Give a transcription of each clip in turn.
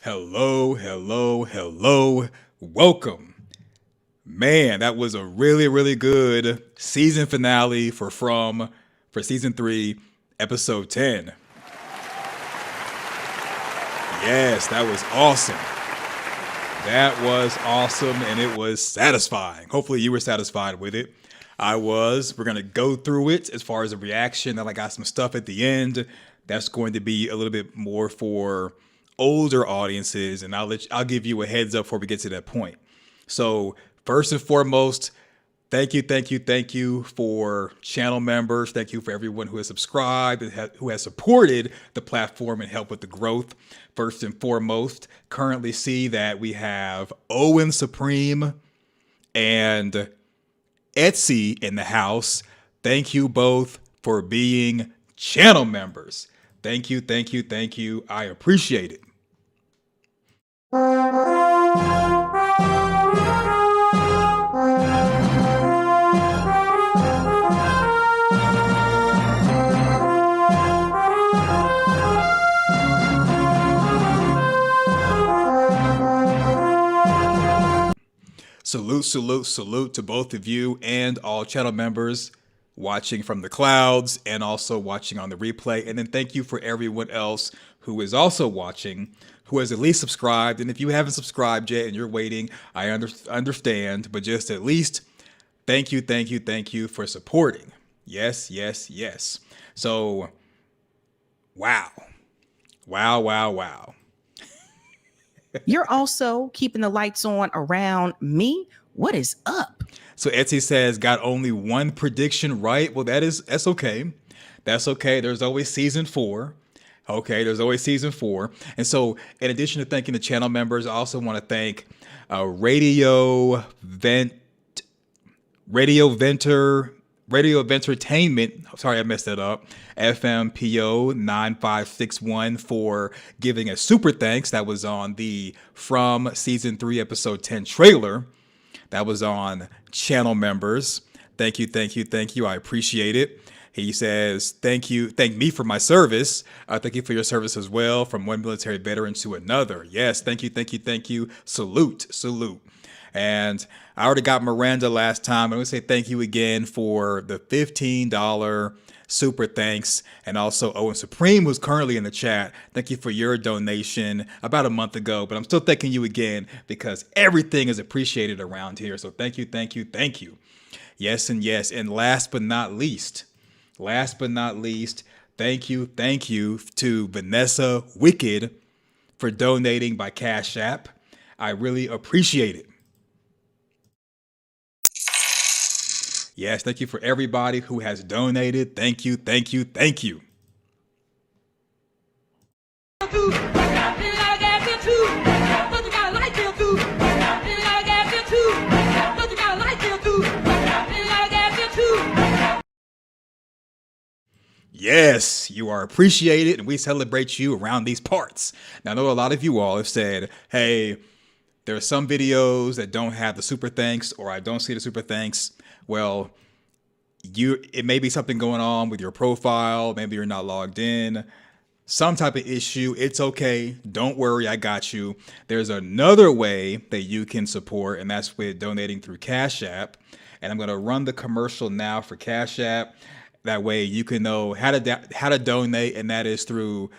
Hello, hello, hello. Welcome. Man, that was a really good season finale for season 3, episode 10. Yes, that was awesome. That was awesome and it was satisfying. Hopefully you were satisfied with it. I was. We're going to go through it as far as a reaction. Then I got some stuff at the end that's going to be a little bit more for older audiences, and I'll give you a heads up before we get to that point. So first and foremost, thank you for channel members. Thank you for everyone who has subscribed and who has supported the platform and helped with the growth. First and foremost, currently see that we have Owen Supreme and Etsy in the house. Thank you both for being channel members. Thank you. I appreciate it. Salute to both of you and all channel members watching from the clouds and also watching on the replay. And then thank you for everyone else who is also watching, who has at least subscribed. And if you haven't subscribed yet and you're waiting, I understand, but just at least thank you for supporting. Yes. So, wow. You're also keeping the lights on around me. What is up? So Etsy says got only one prediction right. Well, that's okay. That's okay. There's always season 4. Okay, there's always season 4. And so in addition to thanking the channel members, I also want to thank Radio Ventertainment, sorry I messed that up, FMPO 9561 for giving a super thanks. That was on the From Season 3 Episode 10 trailer. That was on channel members. Thank you. I appreciate it. He says, thank me for my service. Thank you for your service as well, from one military veteran to another. Yes, thank you. Salute. And I already got Miranda last time. I'm going to say thank you again for the $15 super thanks. And also Owen Supreme, who's currently in the chat. Thank you for your donation about a month ago. But I'm still thanking you again because everything is appreciated around here. So thank you. Yes. And last but not least, thank you to Vanessa Wicked for donating by Cash App. I really appreciate it. Yes, thank you for everybody who has donated. Thank you. Yes, you are appreciated, and we celebrate you around these parts. Now, I know a lot of you all have said, hey, there are some videos that don't have the super thanks, or I don't see the super thanks. Well, it may be something going on with your profile. Maybe you're not logged in. Some type of issue. It's okay. Don't worry. I got you. There's another way that you can support, and that's with donating through Cash App. And I'm going to run the commercial now for Cash App. That way you can know how to donate, and that is through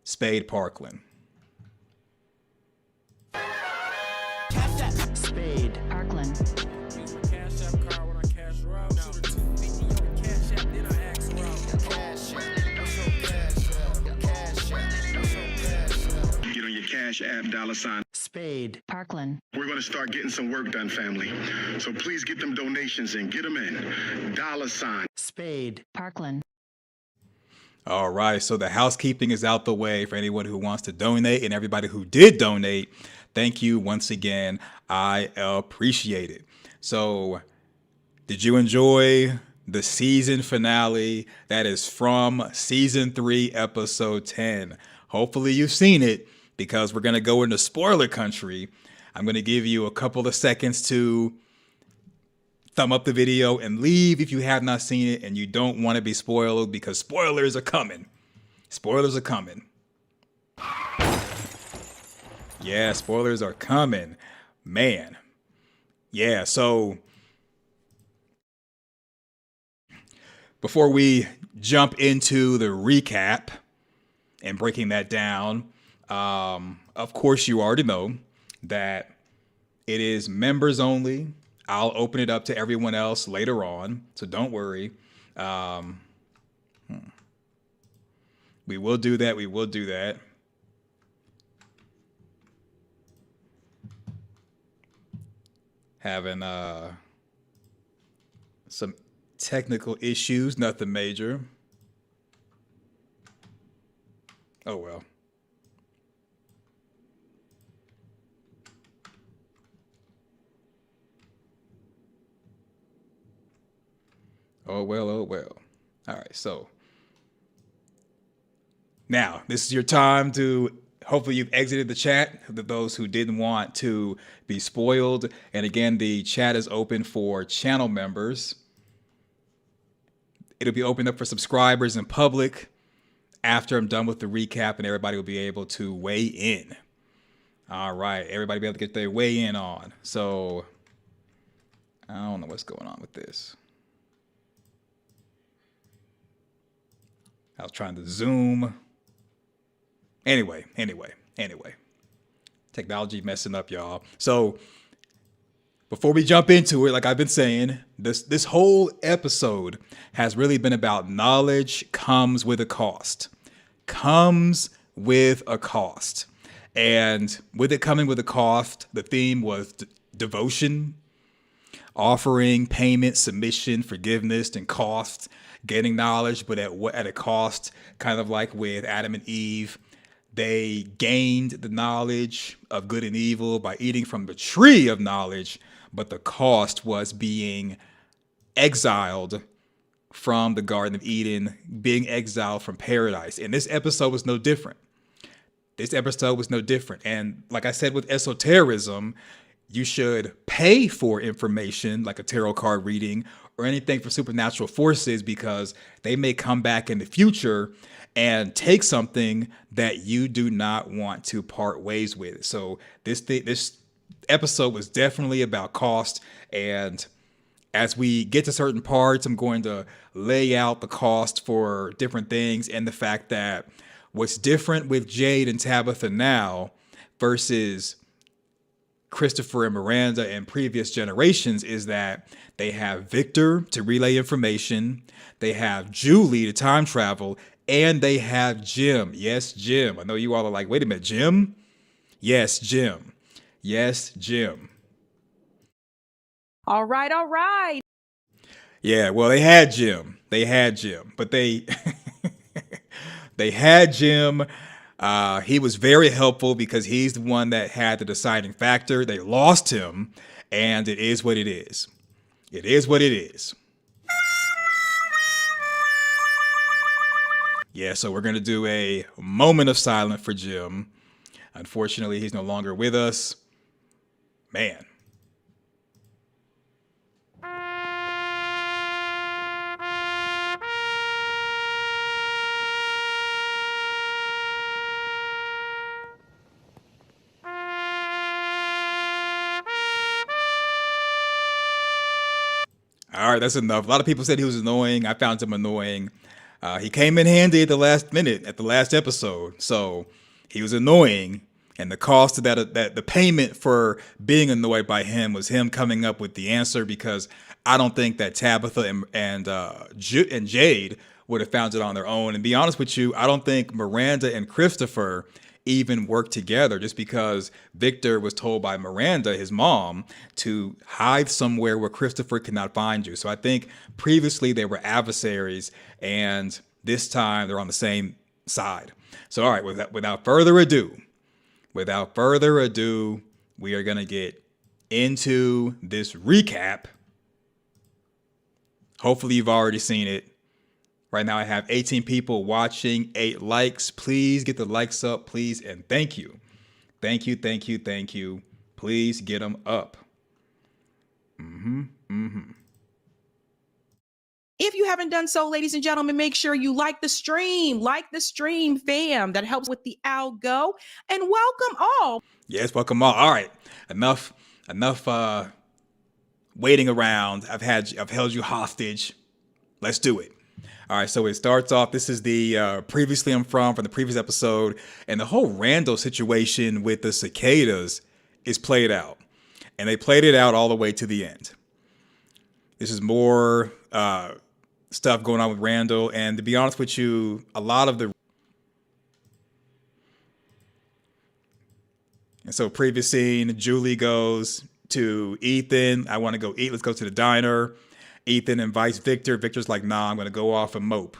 $Spade Parkland. Spade Parkland. Get on your Cash App, Spade Parkland. We're going to start getting some work done, family. So please get them donations in. Get them in. Spade Parkland. All right, so the housekeeping is out the way for anyone who wants to donate, and everybody who did donate. Thank you once again. I appreciate it. So, did you enjoy the season finale? That is from season 3, episode 10. Hopefully you've seen it, because we're going to go into spoiler country. I'm going to give you a couple of seconds to thumb up the video and leave if you have not seen it and you don't want to be spoiled, because spoilers are coming. Spoilers are coming. Yeah, spoilers are coming. Man. Yeah, so before we jump into the recap and breaking that down, of course, you already know that it is members only. I'll open it up to everyone else later on, so don't worry. Um, we will do that. We will do that. Having some technical issues, nothing major. Oh well. Oh well, oh well. All right, so now this is your time to hopefully you've exited the chat, those who didn't want to be spoiled. And again, the chat is open for channel members. It'll be opened up for subscribers and public after I'm done with the recap, and everybody will be able to weigh in. All right, everybody be able to get their weigh in on. So I don't know what's going on with this. I was trying to zoom. Anyway. Technology messing up, y'all. So before we jump into it, like I've been saying, this whole episode has really been about knowledge comes with a cost. Comes with a cost. And with it coming with a cost, the theme was devotion, offering, payment, submission, forgiveness, and cost, getting knowledge, but at a cost, kind of like with Adam and Eve. They gained the knowledge of good and evil by eating from the tree of knowledge, but the cost was being exiled from the Garden of Eden, being exiled from paradise. And this episode was no different. And like I said with esotericism, you should pay for information like a tarot card reading or anything for supernatural forces because they may come back in the future and take something that you do not want to part ways with. So this episode was definitely about cost. And as we get to certain parts, I'm going to lay out the cost for different things and the fact that what's different with Jade and Tabitha now versus Christopher and Miranda and previous generations is that they have Victor to relay information, they have Julie to time travel, and they have Jim. Yes, Jim. I know you all are like, wait a minute, Jim? Yes, Jim. Yes, Jim. All right. Yeah, well, they had Jim, but they they had Jim. He was very helpful because he's the one that had the deciding factor. They lost him, and it is what it is. It is what it is. Yeah, so we're going to do a moment of silence for Jim. Unfortunately, he's no longer with us. Man. All right, that's enough. A lot of people said he was annoying. I found him annoying. He came in handy at the last minute, at the last episode. So he was annoying. And the cost of that the payment for being annoyed by him was him coming up with the answer because I don't think that Tabitha and Jade would have found it on their own. And be honest with you, I don't think Miranda and Christopher even work together just because Victor was told by Miranda, his mom, to hide somewhere where Christopher could not find you. So I think previously they were adversaries and this time they're on the same side. So all right, without further ado, we are going to get into this recap. Hopefully you've already seen it. Right now I have 18 people watching, 8 likes. Please get the likes up, please, and thank you. Thank you. Please get them up. If If you haven't done so, ladies and gentlemen, make sure you like the stream, fam. That helps with the algo. And welcome all. Yes, welcome all. All right, enough waiting around. I've held you hostage. Let's do it. All right, so it starts off. This is the previously I'm from the previous episode, and the whole Randall situation with the cicadas is played out, and they played it out all the way to the end. This is more stuff going on with Randall, and to be honest with you, a lot of the. And so previous scene, Julie goes to Ethan. I want to go eat. Let's go to the diner. Ethan invites Victor. Victor's like, nah, I'm going to go off and mope.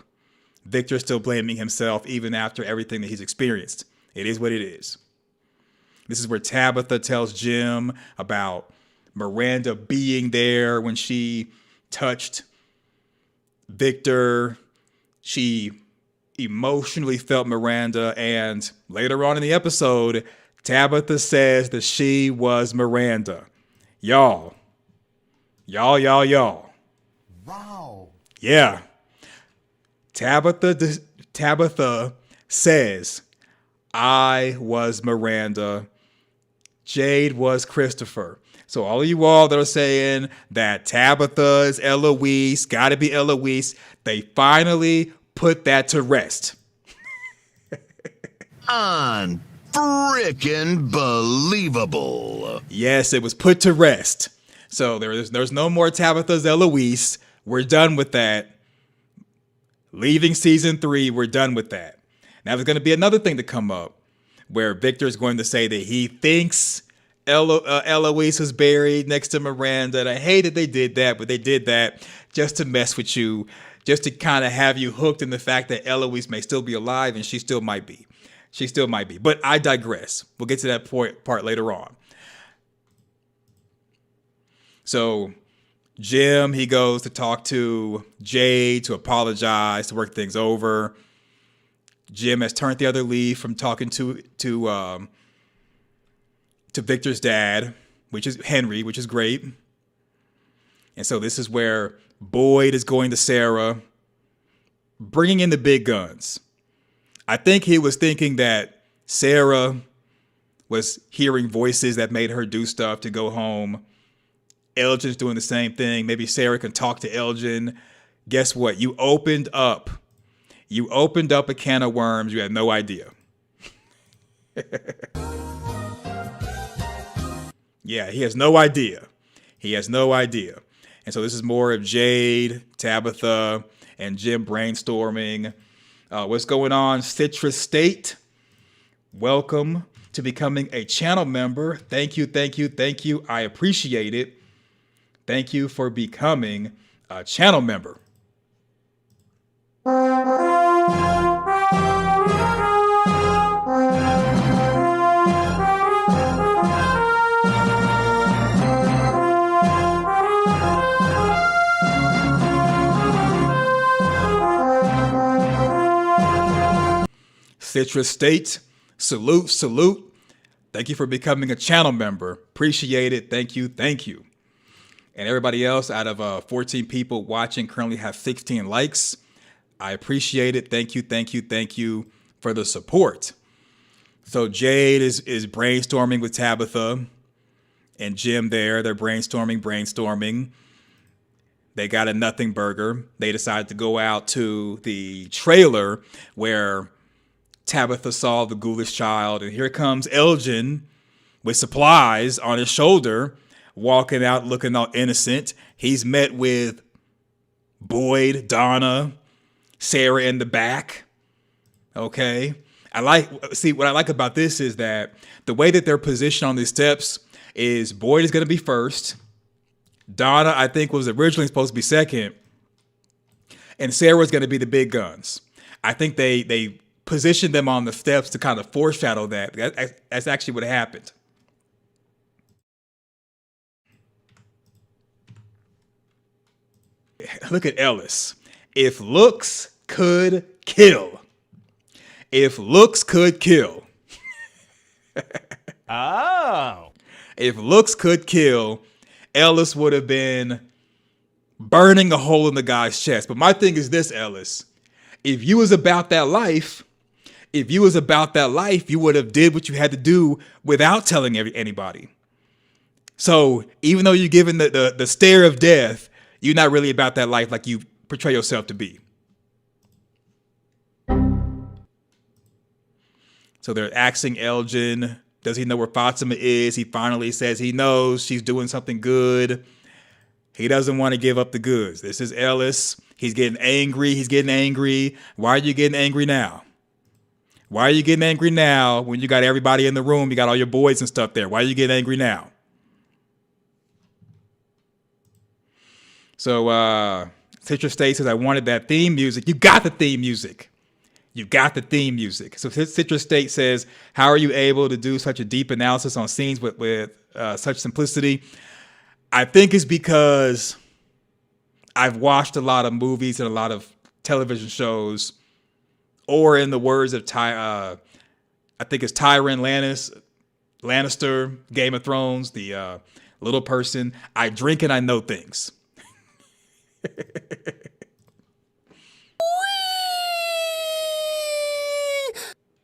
Victor's still blaming himself even after everything that he's experienced. It is what it is. This is where Tabitha tells Jim about Miranda being there when she touched Victor. She emotionally felt Miranda. And later on in the episode, Tabitha says that she was Miranda. Y'all. Wow. Yeah. Tabitha says, I was Miranda. Jade was Christopher. So all of you all that are saying that Tabitha is Eloise, gotta be Eloise, they finally put that to rest. Unfrickin' believable. Yes, it was put to rest. So there's no more Tabitha's Eloise. We're done with that. Leaving season 3, we're done with that. Now there's going to be another thing to come up where Victor's going to say that he thinks Eloise was buried next to Miranda. And I hate that they did that, but they did that just to mess with you, just to kind of have you hooked in the fact that Eloise may still be alive, and she still might be. But I digress. We'll get to that part later on. So Jim, he goes to talk to Jade to apologize, to work things over. Jim has turned the other leaf from talking to Victor's dad, which is Henry, which is great. And so this is where Boyd is going to Sarah, bringing in the big guns. I think he was thinking that Sarah was hearing voices that made her do stuff to go home. Elgin's doing the same thing. Maybe Sarah can talk to Elgin. Guess what? You opened up a can of worms. You had no idea. Yeah, he has no idea. And so this is more of Jade, Tabitha, and Jim brainstorming. What's going on? Citrus State, welcome to becoming a channel member. Thank you. I appreciate it. Thank you for becoming a channel member. Citrus State, salute. Thank you for becoming a channel member. Appreciate it. Thank you. And everybody else, out of 14 people watching, currently have 16 likes. I appreciate it. Thank you for the support. So Jade is brainstorming with Tabitha and Jim there. They're brainstorming. They got a nothing burger. They decided to go out to the trailer where Tabitha saw the ghoulish child. And here comes Elgin with supplies on his shoulder, walking out looking all innocent. He's met with Boyd, Donna, Sarah in the back. Okay. What I like about this is that the way that they're positioned on these steps is Boyd is going to be first. Donna, I think, was originally supposed to be second. And Sarah's going to be the big guns. I think they positioned them on the steps to kind of foreshadow that. That's actually what happened. Look at Ellis. If looks could kill. Oh. If looks could kill, Ellis would have been burning a hole in the guy's chest. But my thing is this, Ellis. If you was about that life, you would have did what you had to do without telling anybody. So even though you're given the stare of death, you're not really about that life like you portray yourself to be. So they're asking Elgin, does he know where Fatima is? He finally says he knows. She's doing something good. He doesn't want to give up the goods. This is Ellis. He's getting angry. Why are you getting angry now? Why are you getting angry now when you got everybody in the room? You got all your boys and stuff there. Why are you getting angry now? So Citra State says, I wanted that theme music. You got the theme music. So Citra State says, how are you able to do such a deep analysis on scenes with such simplicity? I think it's because I've watched a lot of movies and a lot of television shows, or in the words of I think it's Tyrion Lannister, Game of Thrones, the little person. I drink and I know things.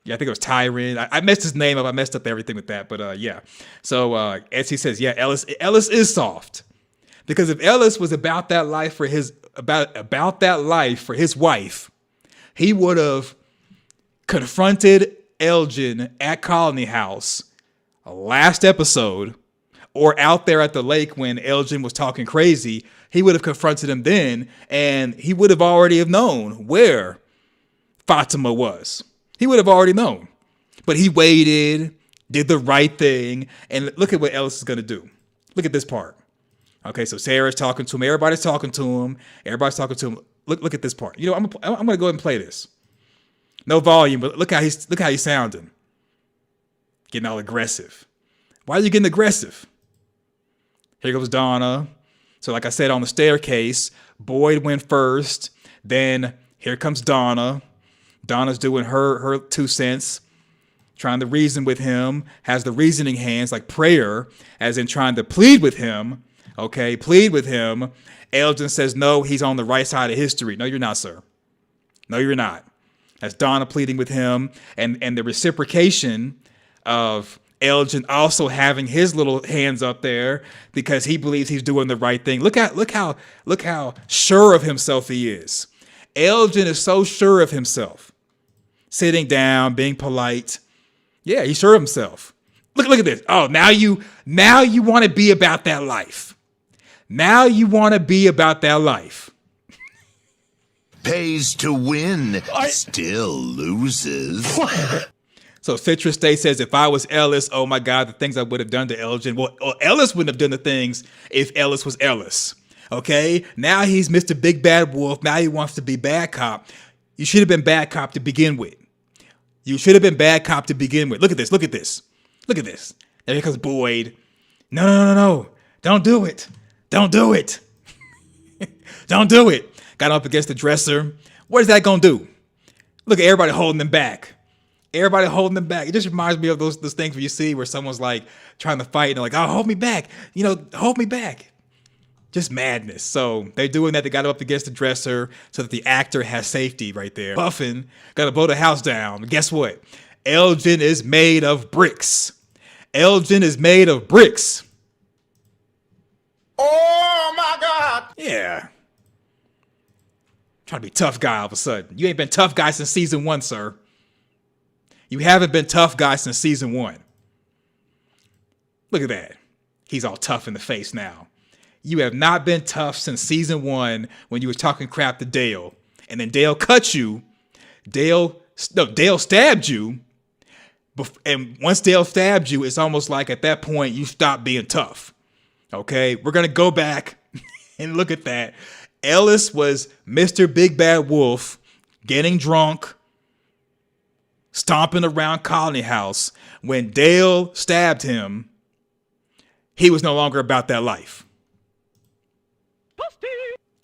Yeah, I think it was Tyrion. I messed his name up. I messed up everything with that. But yeah. So Etsy says, yeah, Ellis is soft. Because if Ellis was about that life for his wife, he would have confronted Elgin at Colony House last episode, or out there at the lake when Elgin was talking crazy. He would have confronted him then, and he would have already have known where Fatima was. He would have already known. But he waited, did the right thing, and look at what Ellis is going to do. Look at this part. Okay, so Sarah's talking to him. Everybody's talking to him. Look at this part. You know, I'm going to go ahead and play this. No volume, but look how he's sounding. Getting all aggressive. Why are you getting aggressive? Here goes Donna. So like I said, on the staircase, Boyd went first. Then here comes Donna. Donna's doing her 2 cents, trying to reason with him, has the reasoning hands like prayer, as in trying to plead with him. Okay, plead with him. Elgin says, no, he's on the right side of history. No, you're not, sir. No, you're not. That's Donna pleading with him. And the reciprocation of Elgin also having his little hands up there because he believes he's doing the right thing. Look how sure of himself he is. Elgin is so sure of himself. Sitting down, being polite. Yeah, he's sure of himself. Look at this. Oh, now you want to be about that life. Now you want to be about that life. Pays to win, still loses. So Citra State says, if I was Ellis, oh my God, the things I would have done to Elgin. Well, Ellis wouldn't have done the things if Ellis was Ellis. Okay? Now he's Mr. Big Bad Wolf. Now he wants to be bad cop. You should have been bad cop to begin with. Look at this. There here comes Boyd. No. Don't do it. Don't do it. Got up against the dresser. What is that going to do? Look at everybody holding them back. It just reminds me of those things where you see where someone's like trying to fight and they're like, oh, hold me back. Hold me back. Just madness. So they're doing that. They got up against the dresser so that the actor has safety right there. Puffin got to blow the house down. But guess what? Elgin is made of bricks. Oh my God. Yeah. Trying to be tough guy all of a sudden. You ain't been tough guy since season 1, sir. You haven't been tough guy since season 1. Look at that. He's all tough in the face now. You have not been tough since season 1 when you were talking crap to Dale. And then Dale cut you. Dale stabbed you. And once Dale stabbed you, it's almost like at that point you stopped being tough. Okay? We're going to go back and look at that. Ellis was Mr. Big Bad Wolf, getting drunk, stomping around Colony House. When Dale stabbed him, he was no longer about that life.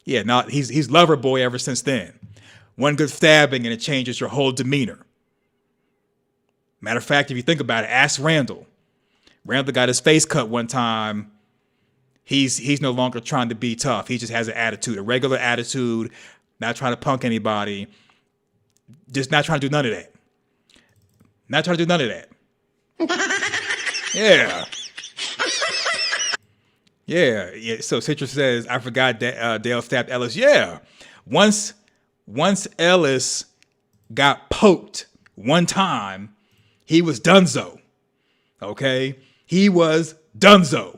Yeah, he's lover boy ever since then. One good stabbing and it changes your whole demeanor. Matter of fact, if you think about it, ask Randall. Randall got his face cut one time. He's no longer trying to be tough. He just has an attitude, a regular attitude, not trying to punk anybody, just not trying to do none of that. Not trying to do none of that. Yeah. Yeah. So Citrus says, I forgot Dale stabbed Ellis. Yeah. Once Ellis got poked one time, he was donezo. Okay? He was donezo.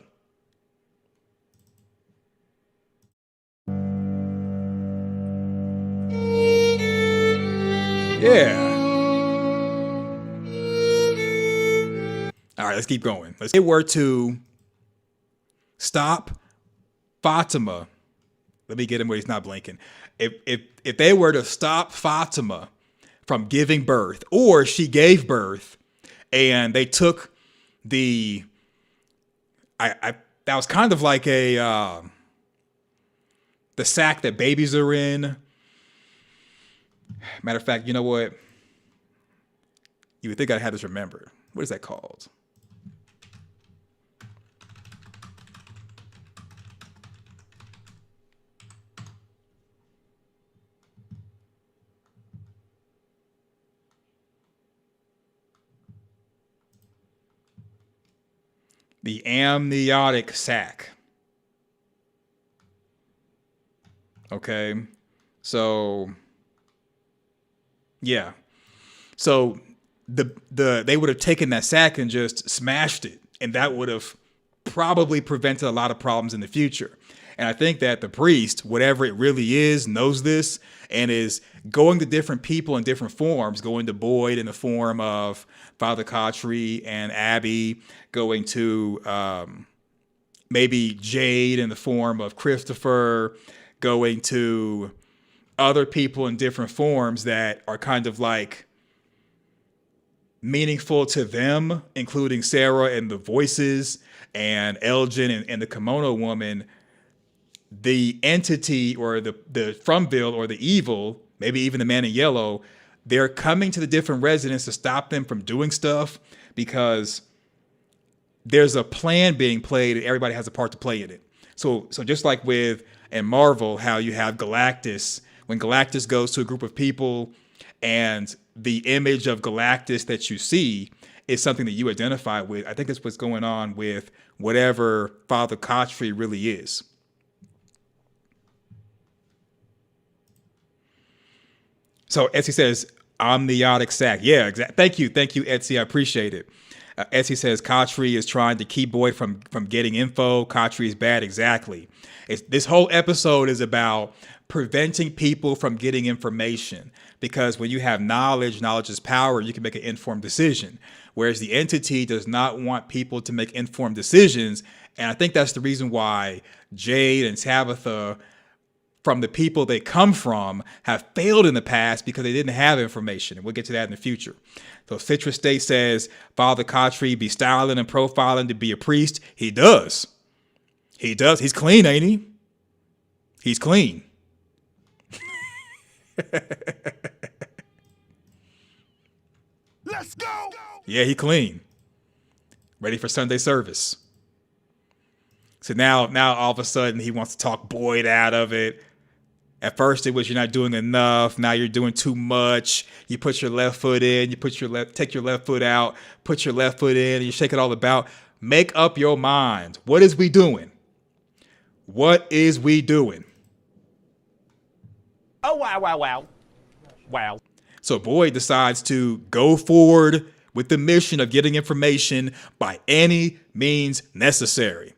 Yeah. All right, let's keep going. If they were to stop Fatima, let me get him where he's not blinking. If they were to stop Fatima from giving birth, or she gave birth, and they took that was kind of like the sack that babies are in. Matter of fact, you know what? You would think I'd have this remembered. What is that called? The amniotic sac. Okay. So yeah. So they would have taken that sack and just smashed it, and that would have probably prevented a lot of problems in the future. And I think that the priest, whatever it really is, knows this and is going to different people in different forms, going to Boyd in the form of Father Cautry and Abby, going to maybe Jade in the form of Christopher, going to other people in different forms that are kind of like meaningful to them, including Sarah and the voices and Elgin and the kimono woman. The entity or the Fromville or the evil, maybe even the man in yellow, they're coming to the different residents to stop them from doing stuff because there's a plan being played and everybody has a part to play in it. So just like with in Marvel, how you have Galactus, when Galactus goes to a group of people and the image of Galactus that you see is something that you identify with, I think that's what's going on with whatever Father Cautry really is. So Etsy says, amniotic sac. Yeah, exactly. Thank you, Etsy. I appreciate it. Etsy says, Cautry is trying to keep Boyd from getting info. Cautry is bad. Exactly. This whole episode is about preventing people from getting information, because when you have knowledge is power. You can make an informed decision, whereas the entity does not want people to make informed decisions. And I think that's the reason why Jade and Tabitha, from the people they come from, have failed in the past because they didn't have information. And we'll get to that in the future. So Citrus State says, Father Cautry be styling and profiling to be a priest. He does. He does. He's clean, ain't he? He's clean. Let's go. Yeah, he clean. Ready for Sunday service. So now all of a sudden he wants to talk Boyd out of it. At first it was, you're not doing enough. Now you're doing too much. You put your left foot in, take your left foot out, put your left foot in, and you shake it all about. Make up your mind. What is we doing? What is we doing? Oh, wow. So Boyd decides to go forward with the mission of getting information by any means necessary.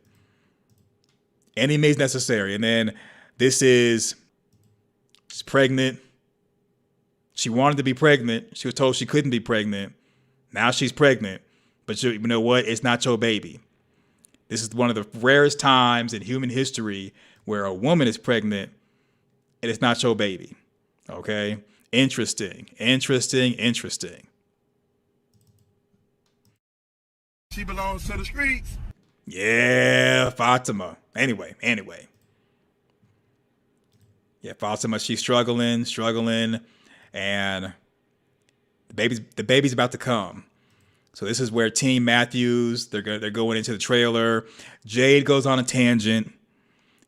Any means necessary. And then she's pregnant. She wanted to be pregnant. She was told she couldn't be pregnant. Now she's pregnant. But you know what? It's not your baby. This is one of the rarest times in human history where a woman is pregnant and it's not your baby. Okay? Interesting. She belongs to the streets. Yeah, Fatima. Anyway. Yeah, Fatima, she's struggling, and the baby's about to come. So this is where Team Matthews, they're going into the trailer. Jade goes on a tangent.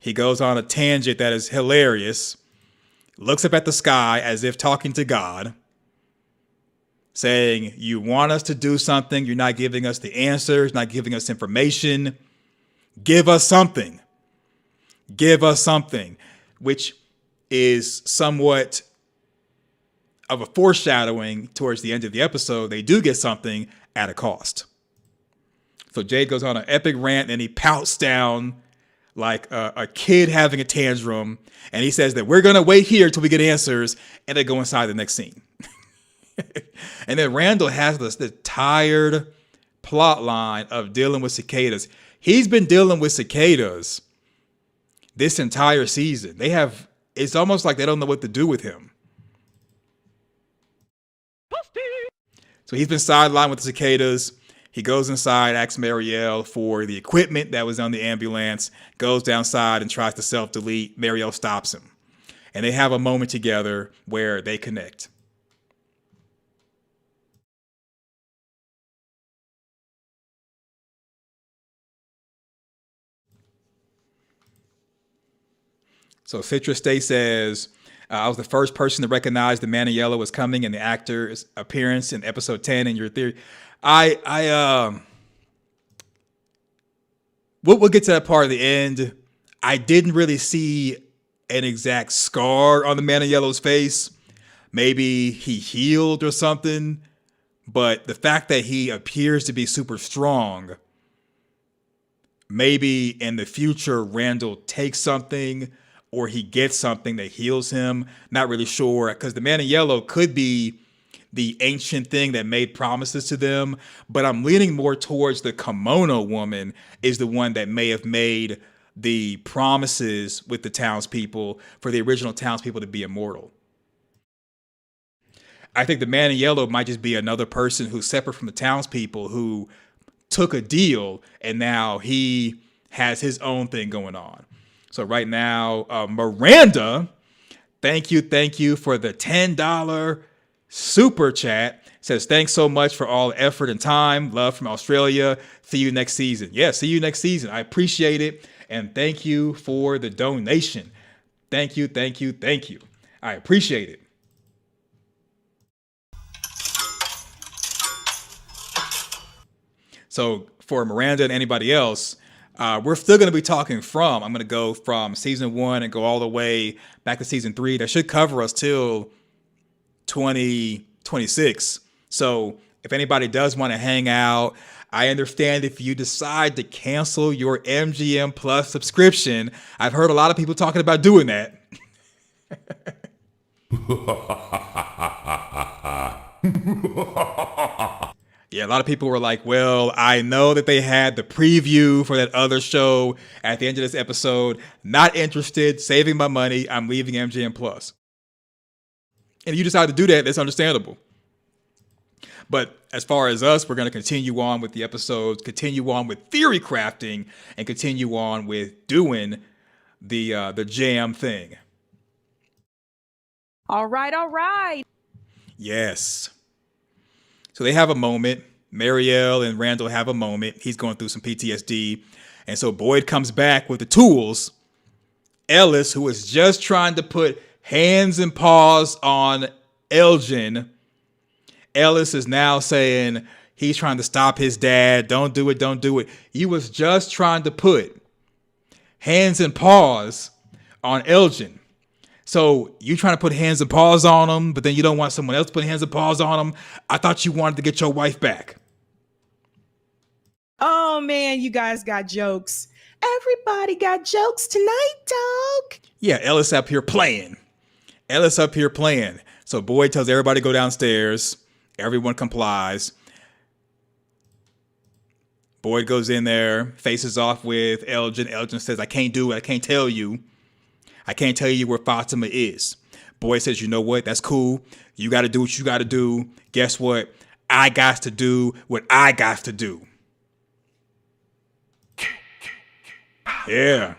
He goes on a tangent that is hilarious. Looks up at the sky as if talking to God, saying, you want us to do something. You're not giving us the answers, not giving us information. Give us something. Give us something, which is somewhat of a foreshadowing towards the end of the episode. They do get something at a cost. So Jade goes on an epic rant and he pouts down like a kid having a tantrum. And he says that we're going to wait here till we get answers, and they go inside the next scene. And then Randall has this tired plot line of dealing with cicadas. He's been dealing with cicadas this entire season. It's almost like they don't know what to do with him. So he's been sidelined with the cicadas. He goes inside, asks Marielle for the equipment that was on the ambulance, goes downside and tries to self-delete. Marielle stops him. And they have a moment together where they connect. So Citrus Day says, I was the first person to recognize the Maniello was coming in the actor's appearance in episode 10 in your theory. We'll get to that part of the end. I didn't really see an exact scar on the Maniello's face. Maybe he healed or something. But the fact that he appears to be super strong, maybe in the future Randall takes something or he gets something that heals him. Not really sure, because the Maniello could be the ancient thing that made promises to them, but I'm leaning more towards the kimono woman is the one that may have made the promises with the townspeople for the original townspeople to be immortal. I think the Maniello might just be another person who's separate from the townspeople who took a deal and now he has his own thing going on. So right now, Miranda, thank you for the $10 super chat. Says, thanks so much for all the effort and time. Love from Australia. See you next season. Yeah, see you next season. I appreciate it. And thank you for the donation. Thank you. I appreciate it. So for Miranda and anybody else, we're still going to be talking from. I'm going to go from season 1 and go all the way back to season 3. That should cover us till 2026. So if anybody does want to hang out, I understand if you decide to cancel your MGM Plus subscription. I've heard a lot of people talking about doing that. Yeah, a lot of people were like, well, I know that they had the preview for that other show at the end of this episode. Not interested, saving my money. I'm leaving MGM Plus. And if you decide to do that, that's understandable. But as far as us, we're going to continue on with the episodes, continue on with theory crafting, and continue on with doing the jam thing. All right. Yes. So they have a moment. Marielle and Randall have a moment. He's going through some PTSD. And so Boyd comes back with the tools. Ellis, who was just trying to put hands and paws on Elgin, Ellis is now saying he's trying to stop his dad. Don't do it. He was just trying to put hands and paws on Elgin. So you trying to put hands and paws on him, but then you don't want someone else to put hands and paws on him. I thought you wanted to get your wife back. Oh man, you guys got jokes. Everybody got jokes tonight, dog. Yeah, Ellis up here playing. So Boyd tells everybody to go downstairs. Everyone complies. Boyd goes in there, faces off with Elgin. Elgin says, I can't do it. I can't tell you where Fatima is. Boyd says, you know what? That's cool. You got to do what you got to do. Guess what? I got to do what I got to do. Yeah.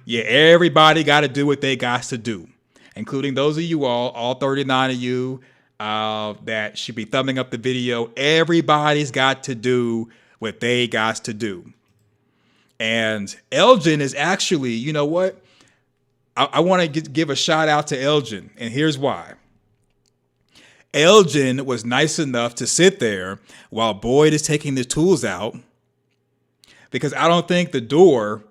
Yeah, everybody got to do what they got to do, including those of you all 39 of you that should be thumbing up the video. Everybody's got to do what they got to do. And Elgin is actually, you know what? I want to give a shout out to Elgin, and here's why. Elgin was nice enough to sit there while Boyd is taking the tools out, because I don't think the door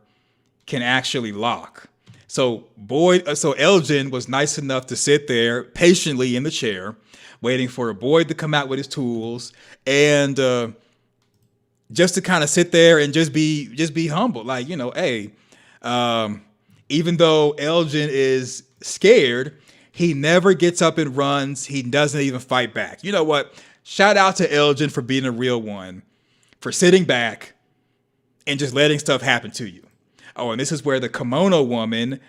can actually lock. So Elgin was nice enough to sit there patiently in the chair, waiting for Boyd to come out with his tools, and just to kind of sit there and just be humble, like, you know, hey, even though Elgin is scared, he never gets up and runs. He doesn't even fight back. You know what? Shout out to Elgin for being a real one, for sitting back and just letting stuff happen to you. Oh, and this is where the kimono woman,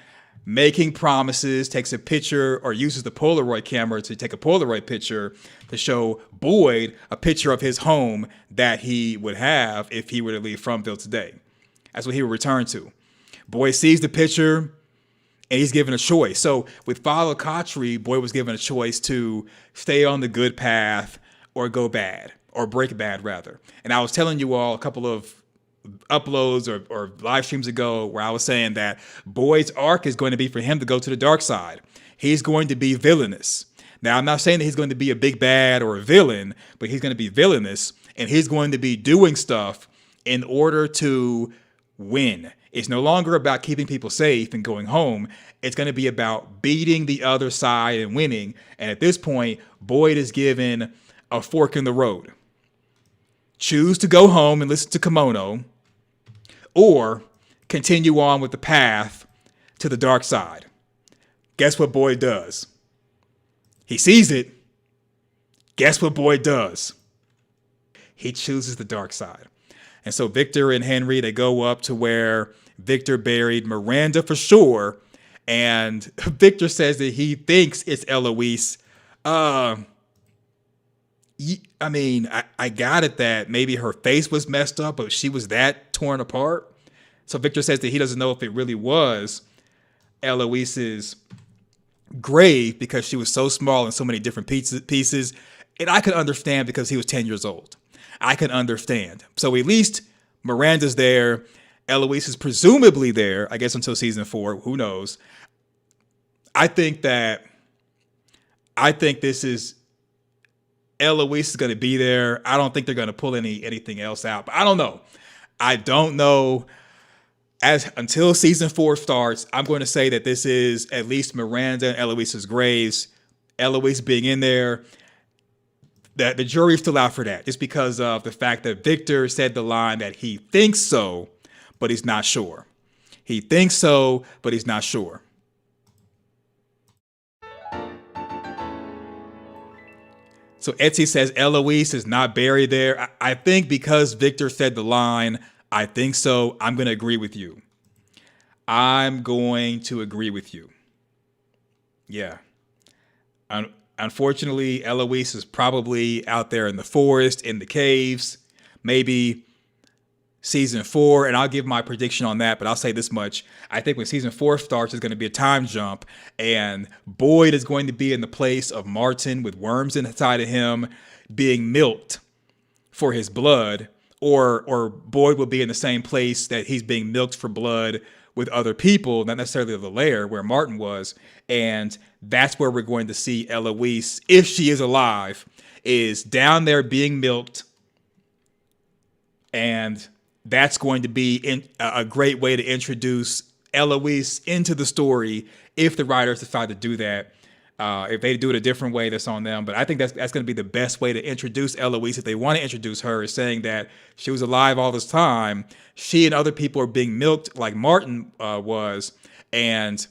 making promises, takes a picture or uses the Polaroid camera to take a Polaroid picture to show Boyd a picture of his home that he would have if he were to leave Fromville today. That's what he would return to. Boyd sees the picture and he's given a choice. So with Father Khatri, Boyd was given a choice to stay on the good path or go bad, or break bad rather. And I was telling you all a couple of uploads or live streams ago where I was saying that Boyd's arc is going to be for him to go to the dark side. He's going to be villainous. Now, I'm not saying that he's going to be a big bad or a villain, but he's going to be villainous, and he's going to be doing stuff in order to win. It's no longer about keeping people safe and going home. It's going to be about beating the other side and winning. And at this point, Boyd is given a fork in the road. Choose to go home and listen to Kimono, or continue on with the path to the dark side. Guess what Boyd does? He sees it. Guess what Boyd does? He chooses the dark side. And so Victor and Henry, they go up to where Victor buried Miranda for sure. And Victor says that he thinks it's Eloise. I mean, I got it that maybe her face was messed up, but she was that torn apart. So Victor says that he doesn't know if it really was Eloise's grave because she was so small and so many different pieces. And I could understand because he was 10 years old. I can understand. So at least Miranda's there. Eloise is presumably there, I guess, until season 4. Who knows? I think this is Eloise is going to be there. I don't think they're going to pull anything else out. But I don't know. I don't know. Until season 4 starts, I'm going to say that this is at least Miranda and Eloise's graves. Eloise being in there. That the jury's still out for that, just because of the fact that Victor said the line that he thinks so, but he's not sure. He thinks so, but he's not sure. So Etsy says Eloise is not buried there. I think because Victor said the line, I think so, I'm going to agree with you. I'm going to agree with you. Yeah. Unfortunately, Eloise is probably out there in the forest, in the caves, maybe season 4. And I'll give my prediction on that, but I'll say this much. I think when season 4 starts, there's going to be a time jump, and Boyd is going to be in the place of Martin with worms inside of him being milked for his blood, or Boyd will be in the same place that he's being milked for blood with other people, not necessarily the lair where Martin was. And that's where we're going to see Eloise, if she is alive, is down there being milked. And that's going to be a great way to introduce Eloise into the story if the writers decide to do that. If they do it a different way, that's on them. But I think that's going to be the best way to introduce Eloise. If they want to introduce her, is saying that she was alive all this time. She and other people are being milked like Martin was. And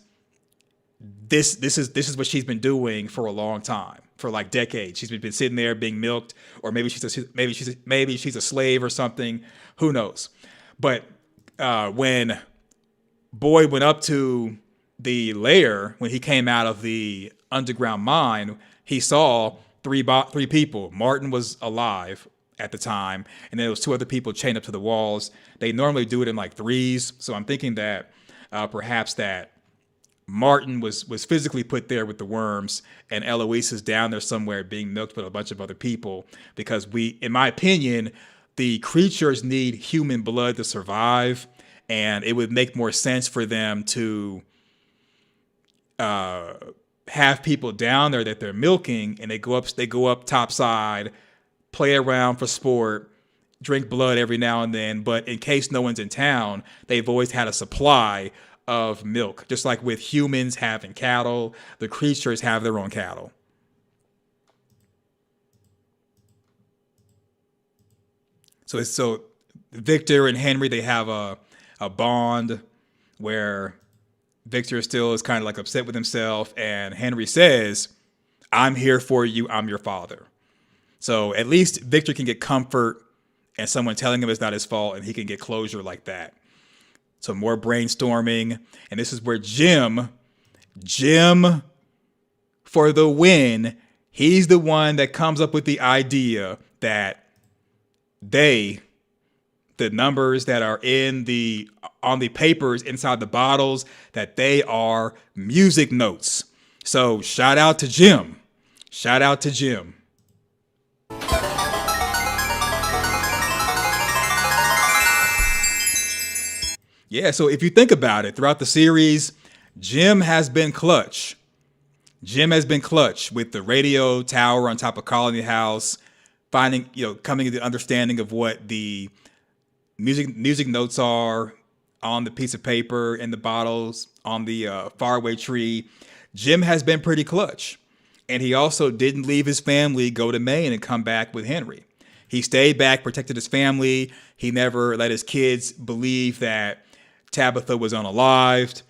this is what she's been doing for a long time, for like decades. She's been sitting there being milked, or maybe she's a slave or something. Who knows? But when Boyd went up to the lair, when he came out of the underground mine, he saw three people. Martin was alive at the time, and then there was 2 other people chained up to the walls. They normally do it in like 3s, so I'm thinking that perhaps that Martin was physically put there with the worms, and Eloise is down there somewhere being milked with a bunch of other people because in my opinion, the creatures need human blood to survive, and it would make more sense for them to have people down there that they're milking, and they go up topside, play around for sport, drink blood every now and then, but in case no one's in town, they've always had a supply of milk. Just like with humans having cattle, the creatures have their own cattle. So Victor and Henry, they have a bond where Victor still is kind of like upset with himself, and Henry says, "I'm here for you, I'm your father." So at least Victor can get comfort and someone telling him it's not his fault, and he can get closure like that. So more brainstorming, and this is where Jim for the win, he's the one that comes up with the idea that the numbers that are on the papers inside the bottles, that they are music notes. So shout out to Jim. Shout out to Jim. Yeah, so if you think about it, throughout the series, Jim has been clutch. Jim has been clutch with the radio tower on top of Colony House, coming to the understanding of what the music notes are on the piece of paper in the bottles on the faraway tree. Jim has been pretty clutch. And he also didn't leave his family, go to Maine, and come back with Henry. He stayed back, protected his family. He never let his kids believe that Tabitha was unalived.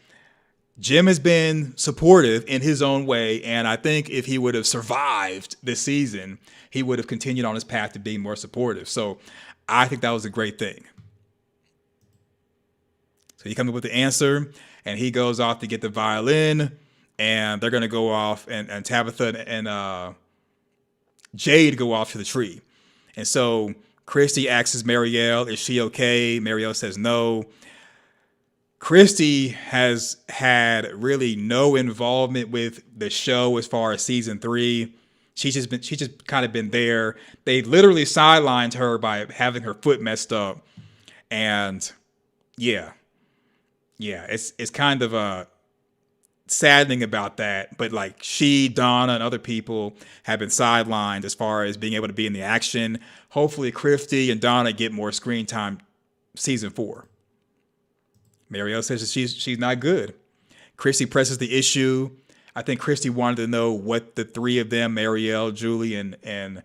Jim has been supportive in his own way, and I think if he would have survived this season, he would have continued on his path to being more supportive. So I think that was a great thing. So he comes up with the answer, and he goes off to get the violin, and they're going to go off, and Tabitha and Jade go off to the tree. And so Christy asks Marielle, is she okay? Marielle says no. Christy has had really no involvement with the show as far as season 3. She's just kind of been there. They literally sidelined her by having her foot messed up. And yeah, it's kind of saddening about that. But like Donna, and other people have been sidelined as far as being able to be in the action. Hopefully Christy and Donna get more screen time season 4. Marielle says that she's not good. Christy presses the issue. I think Christy wanted to know what the three of them, Marielle, Julie, and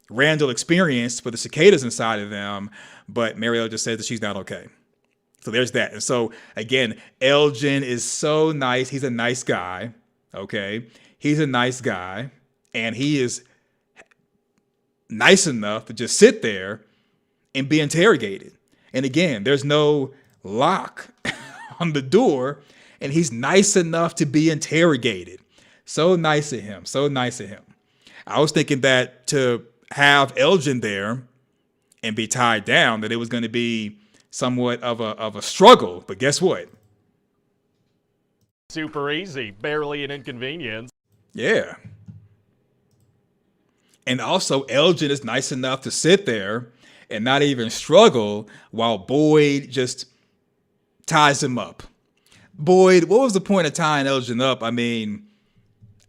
Randall, experienced with the cicadas inside of them, but Marielle just says that she's not okay. So there's that. And so, again, Elgin is so nice. He's a nice guy, okay? He's a nice guy, and he is nice enough to just sit there and be interrogated. And again, there's no lock on the door, and he's nice enough to be interrogated. So nice of him. So nice of him. I was thinking that to have Elgin there and be tied down, that it was going to be somewhat of a struggle. But guess what? Super easy. Barely an inconvenience. Yeah. And also, Elgin is nice enough to sit there and not even struggle while Boyd just ties him up. Boyd, what was the point of tying Elgin up? I mean,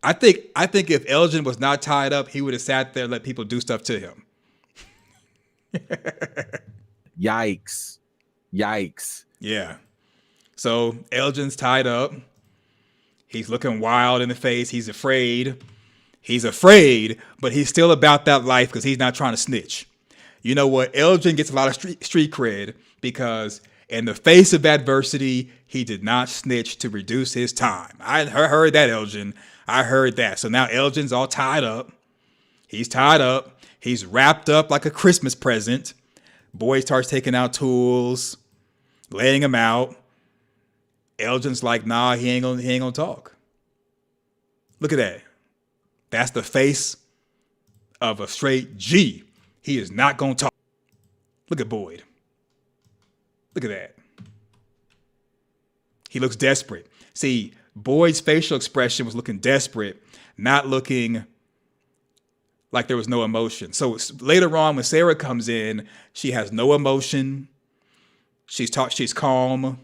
I think if Elgin was not tied up, he would have sat there and let people do stuff to him. Yikes. Yeah. So Elgin's tied up. He's looking wild in the face. He's afraid, but he's still about that life because he's not trying to snitch. You know what? Elgin gets a lot of street cred because in the face of adversity, he did not snitch to reduce his time. I heard that, Elgin. I heard that. So now Elgin's all tied up. He's tied up. He's wrapped up like a Christmas present. Boy starts taking out tools, laying him out. Elgin's like, nah, he ain't gonna talk. Look at that. That's the face of a straight G. He is not going to talk. Look at Boyd. Look at that. He looks desperate. See, Boyd's facial expression was looking desperate, not looking like there was no emotion. So later on, when Sarah comes in, she has no emotion. She's calm.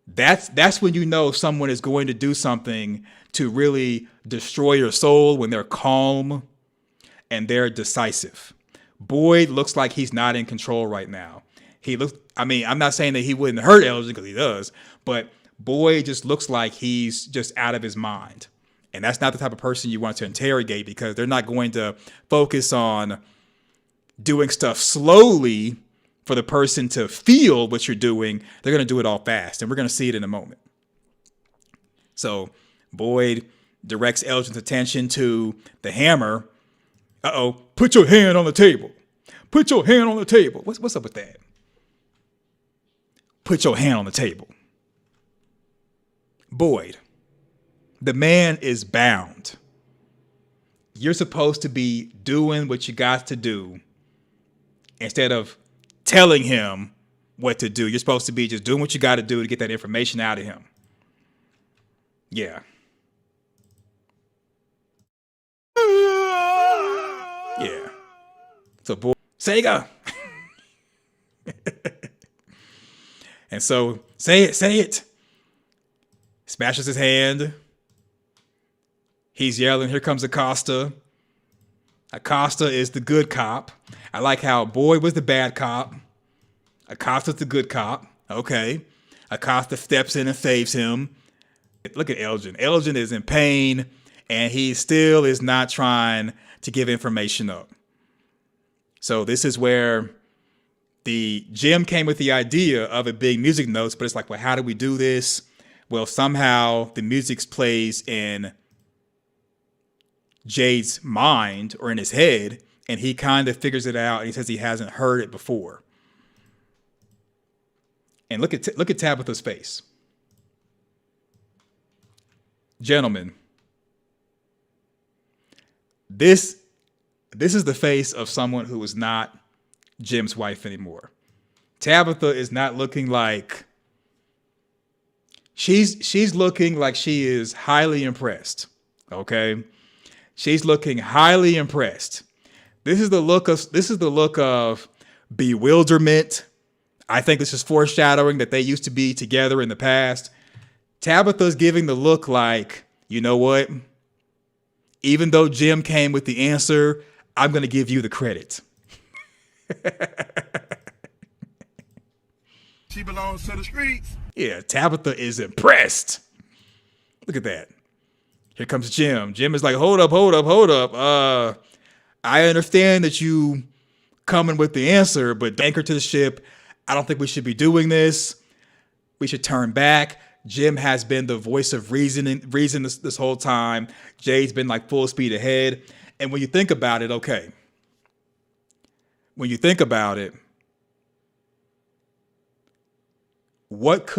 That's when you know someone is going to do something to really destroy your soul, when they're calm and they're decisive. Boyd looks like he's not in control right now. I'm not saying that he wouldn't hurt Elgin, because he does, but Boyd just looks like he's just out of his mind. And that's not the type of person you want to interrogate, because they're not going to focus on doing stuff slowly for the person to feel what you're doing. They're going to do it all fast, and we're going to see it in a moment. So Boyd directs Elgin's attention to the hammer. Put your hand on the table. Put your hand on the table. What's up with that? Put your hand on the table. Boyd, the man is bound. You're supposed to be doing what you got to do instead of telling him what to do. You're supposed to be just doing what you got to do to get that information out of him. Yeah. Yeah. So, boy, Sega. And so, say it. Smashes his hand. He's yelling, here comes Acosta. Acosta is the good cop. I like how Boyd was the bad cop. Acosta's the good cop. Okay. Acosta steps in and saves him. Look at Elgin. Elgin is in pain, and he still is not trying to give information up. So this is where Jim came with the idea of it being music notes, but it's like, well, how do we do this? Well, somehow the music plays in Jade's mind or in his head, and he kind of figures it out, and he says he hasn't heard it before. And look at Tabitha's face. Gentlemen, this is the face of someone who is not Jim's wife anymore. Tabitha is not looking like she's looking like she is highly impressed. Okay? She's looking highly impressed. This is the look of bewilderment. I think this is foreshadowing that they used to be together in the past. Tabitha's giving the look like, you know what? Even though Jim came with the answer, I'm going to give you the credit. She belongs to the streets. Yeah, Tabitha is impressed. Look at that. Here comes Jim. Jim is like, hold up. I understand that you coming with the answer, but anchor to the ship. I don't think we should be doing this. We should turn back. Jim has been the voice of reason this whole time. Jade's been like full speed ahead. And when you think about it, okay. When you think about it, what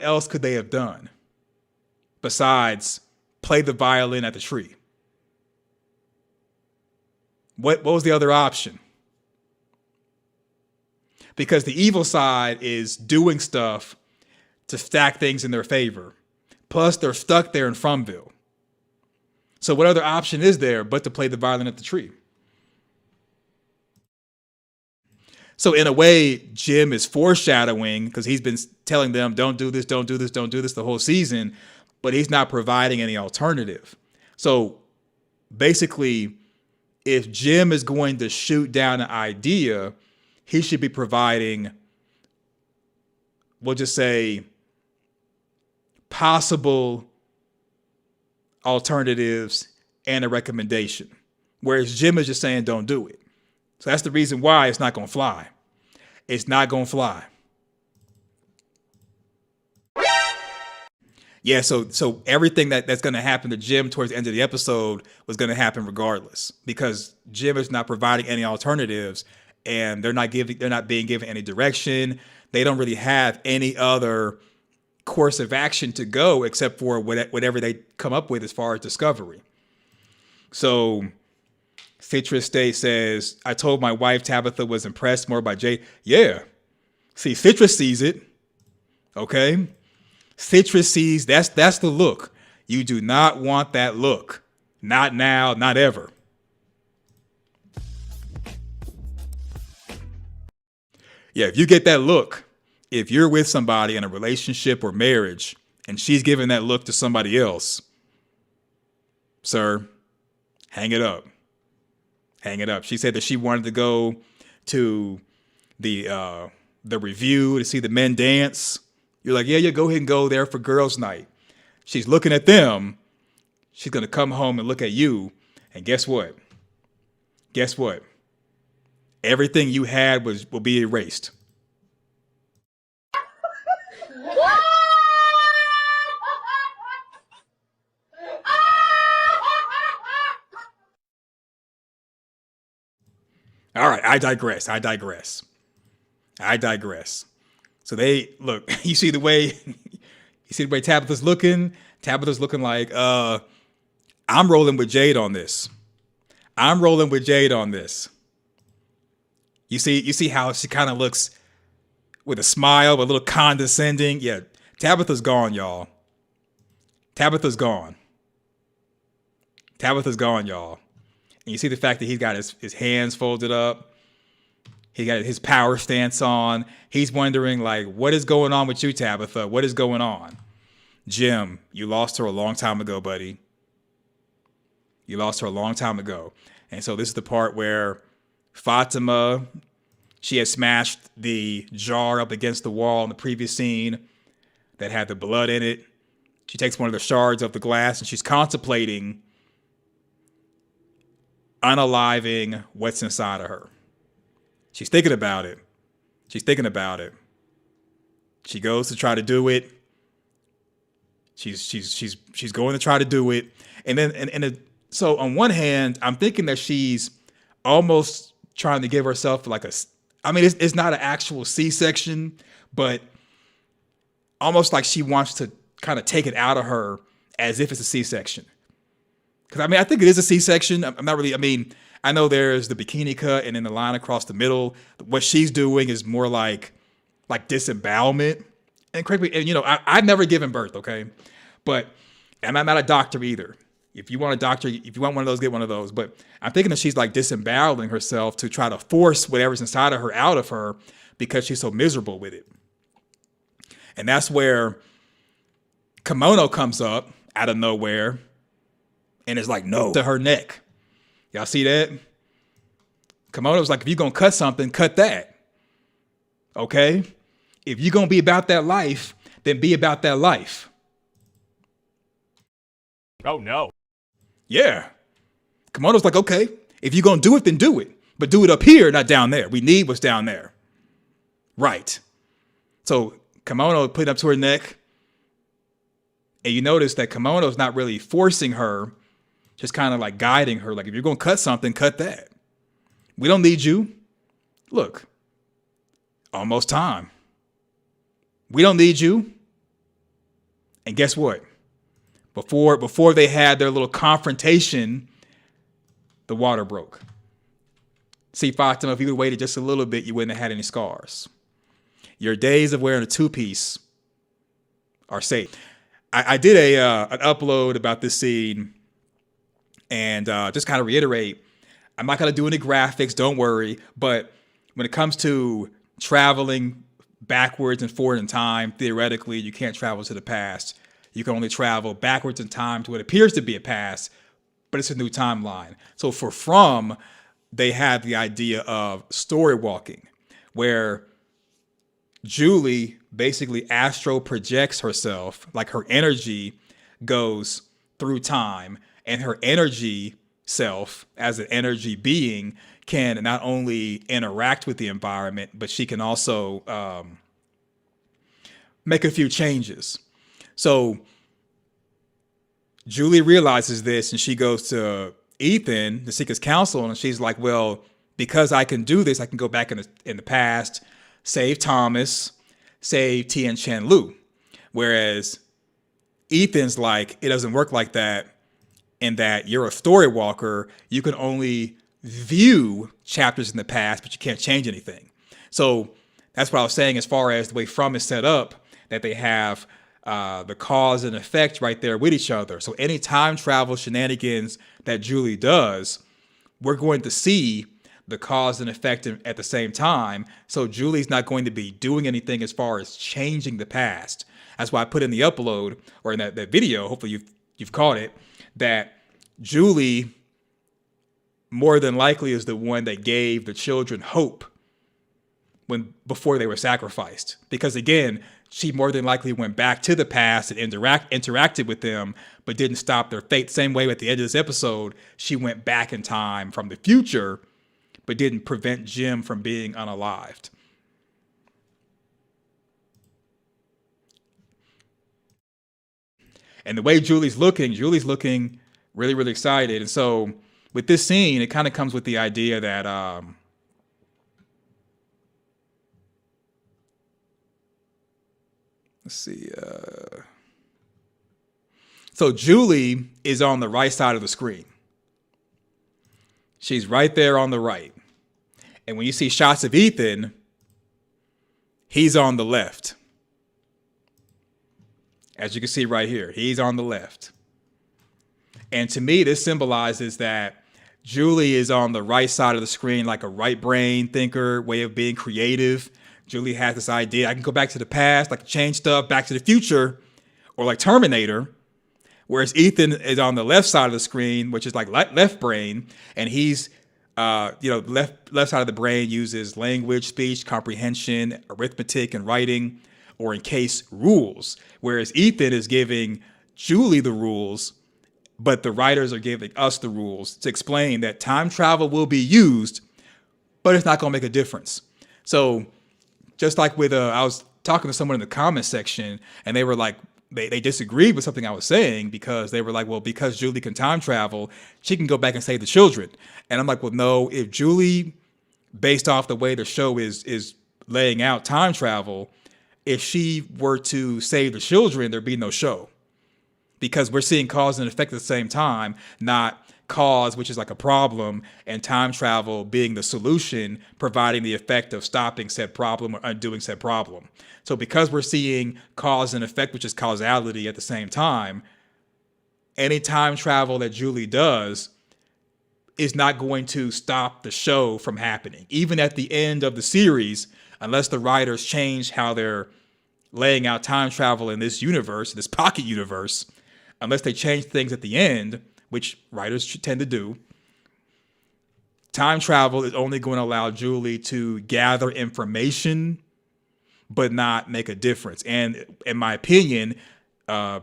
else could they have done besides play the violin at the tree? What was the other option? Because the evil side is doing stuff to stack things in their favor. Plus, they're stuck there in Fromville. So what other option is there but to play the violin at the tree? So in a way, Jim is foreshadowing, because he's been telling them, don't do this the whole season, but he's not providing any alternative. So basically, if Jim is going to shoot down an idea, he should be providing, we'll just say, possible alternatives and a recommendation. Whereas Jim is just saying, don't do it. So that's the reason why it's not going to fly. It's not going to fly. Yeah, so everything that's going to happen to Jim towards the end of the episode was going to happen regardless, because Jim is not providing any alternatives, and they're not being given any direction. They don't really have any other course of action to go except for whatever they come up with as far as discovery. So Citrus State says, I told my wife Tabitha was impressed more by Jade. Yeah. See, Citrus sees it. Okay. Citrus seeds, that's the look. You do not want that look. Not now, not ever. Yeah, if you get that look, if you're with somebody in a relationship or marriage and she's giving that look to somebody else, sir, hang it up. Hang it up. She said that she wanted to go to the review to see the men dance. You're like, yeah, go ahead and go there for girls' night. She's looking at them. She's going to come home and look at you. And guess what? Guess what? Everything you had will be erased. All right, I digress. So they look, you see the way Tabitha's looking? Tabitha's looking like, I'm rolling with Jade on this. You see how she kind of looks with a smile, but a little condescending. Yeah, Tabitha's gone, y'all. Tabitha's gone, y'all. And you see the fact that he's got his hands folded up. He got his power stance on. He's wondering, like, what is going on with you, Tabitha? What is going on? Jim, you lost her a long time ago, buddy. You lost her a long time ago. And so this is the part where Fatima, she had smashed the jar up against the wall in the previous scene that had the blood in it. She takes one of the shards of the glass and she's contemplating unaliving what's inside of her. She's thinking about it. She goes to try to do it. She's going to try to do it. And then so on one hand, I'm thinking that she's almost trying to give herself like it's not an actual C-section, but almost like she wants to kind of take it out of her as if it's a C-section. Because I think it is a C-section. I'm not really, I know there's the bikini cut and then the line across the middle. What she's doing is more like disembowelment. And correct me, and I've never given birth, okay? But I'm not a doctor either. If you want a doctor, if you want one of those, get one of those. But I'm thinking that she's like disemboweling herself to try to force whatever's inside of her out of her because she's so miserable with it. And that's where Kimono comes up out of nowhere and is like, no, to her neck. Y'all see that? Kimono's like, if you're going to cut something, cut that. Okay? If you're going to be about that life, then be about that life. Oh, no. Yeah. Kimono's like, okay, if you're going to do it, then do it. But do it up here, not down there. We need what's down there. Right. So Kimono put it up to her neck. And you notice that Kimono's not really forcing her, just kind of like guiding her. Like, if you're going to cut something, cut that. We don't need you. Look, almost time. We don't need you. And guess what? Before they had their little confrontation, the water broke. See, Fatima, if you had waited just a little bit, you wouldn't have had any scars. Your days of wearing a two-piece are safe. I did an upload about this scene and just kind of reiterate, I'm not going to do any graphics, don't worry. But when it comes to traveling backwards and forward in time, theoretically, you can't travel to the past. You can only travel backwards in time to what appears to be a past, but it's a new timeline. So for From, they had the idea of story walking, where Julie basically astro projects herself, like her energy goes through time, and her energy self, as an energy being, can not only interact with the environment, but she can also make a few changes. So Julie realizes this and she goes to Ethan to seek his counsel. And she's like, well, because I can do this, I can go back in the past, save Thomas, save Tien Chen Lu. Whereas Ethan's like, it doesn't work like that, in that you're a story walker. You can only view chapters in the past, but you can't change anything. So that's what I was saying as far as the way From is set up, that they have the cause and effect right there with each other. So any time travel shenanigans that Julie does, we're going to see the cause and effect at the same time. So Julie's not going to be doing anything as far as changing the past. That's why I put in the upload, or in that video, hopefully you've caught it, that Julie more than likely is the one that gave the children hope before they were sacrificed. Because again, she more than likely went back to the past and interacted with them, but didn't stop their fate. Same way at the end of this episode, she went back in time from the future, but didn't prevent Jim from being unalived. And the way Julie's looking really, really excited. And so with this scene, it kind of comes with the idea that let's see. So Julie is on the right side of the screen. She's right there on the right. And when you see shots of Ethan, he's on the left. As you can see right here, he's on the left. And to me, this symbolizes that Julie is on the right side of the screen, like a right brain thinker, way of being creative. Julie has this idea, I can go back to the past, like change stuff, back to the future, or like Terminator. Whereas Ethan is on the left side of the screen, which is like left brain, and he's, left side of the brain uses language, speech, comprehension, arithmetic, and writing, or in case rules. Whereas Ethan is giving Julie the rules, but the writers are giving us the rules to explain that time travel will be used, but it's not going to make a difference. So just like with, I was talking to someone in the comment section, and they were like, they disagreed with something I was saying, because they were like, well, because Julie can time travel, she can go back and save the children. And I'm like, well, no, if Julie, based off the way the show is laying out time travel, if she were to save the children, there'd be no show. Because we're seeing cause and effect at the same time, not cause, which is like a problem, and time travel being the solution, providing the effect of stopping said problem or undoing said problem. So because we're seeing cause and effect, which is causality at the same time, any time travel that Julie does is not going to stop the show from happening. Even at the end of the series, unless the writers change how they're laying out time travel in this universe, this pocket universe, unless they change things at the end, which writers tend to do, time travel is only going to allow Julie to gather information, but not make a difference. And in my opinion,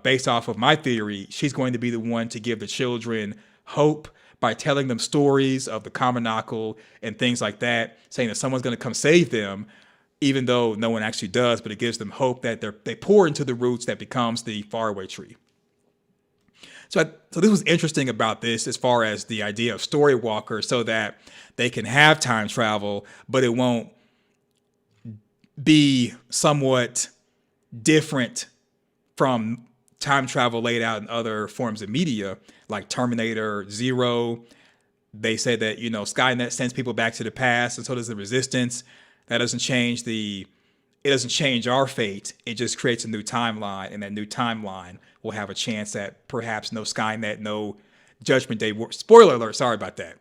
based off of my theory, she's going to be the one to give the children hope by telling them stories of the Common and things like that, saying that someone's going to come save them, even though no one actually does, but it gives them hope that they pour into the roots that becomes the faraway tree. So this was interesting about this as far as the idea of story walkers, so that they can have time travel, but it won't be somewhat different from time travel laid out in other forms of media, like Terminator, Zero. They said that, Skynet sends people back to the past, and so does the Resistance. That doesn't change it doesn't change our fate. It just creates a new timeline, and that new timeline will have a chance at perhaps no Skynet, no Judgment Day. Spoiler alert, sorry about that.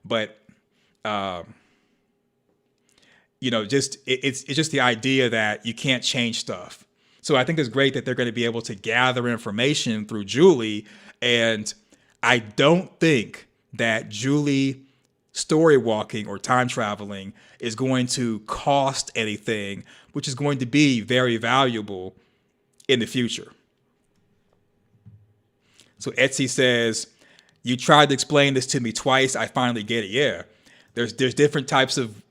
But, it's just the idea that you can't change stuff. So I think it's great that they're going to be able to gather information through Julie. And I don't think that Julie story walking or time traveling is going to cost anything, which is going to be very valuable in the future. So Etsy says, you tried to explain this to me twice. I finally get it. Yeah, there's different types of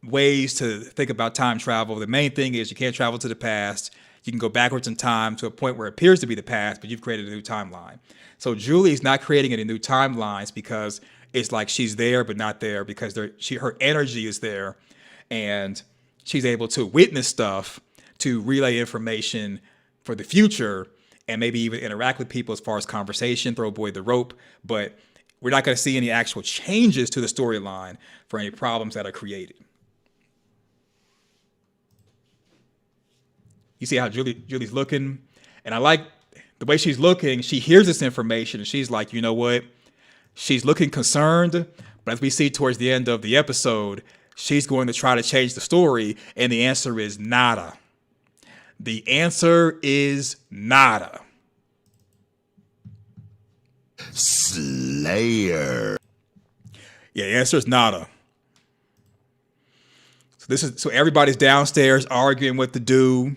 ways to think about time travel. The main thing is you can't travel to the past. You can go backwards in time to a point where it appears to be the past, but you've created a new timeline. So Julie's not creating any new timelines because it's like she's there but not there, because her energy is there, and she's able to witness stuff, to relay information for the future, and maybe even interact with people as far as conversation, throw Boyd the rope. But we're not going to see any actual changes to the storyline for any problems that are created. You see how Julie's looking? And I like the way she's looking. She hears this information and she's like, you know what? She's looking concerned, but as we see towards the end of the episode, she's going to try to change the story, and the answer is nada. The answer is nada. Slayer. Yeah, the answer is nada. So everybody's downstairs arguing what to do.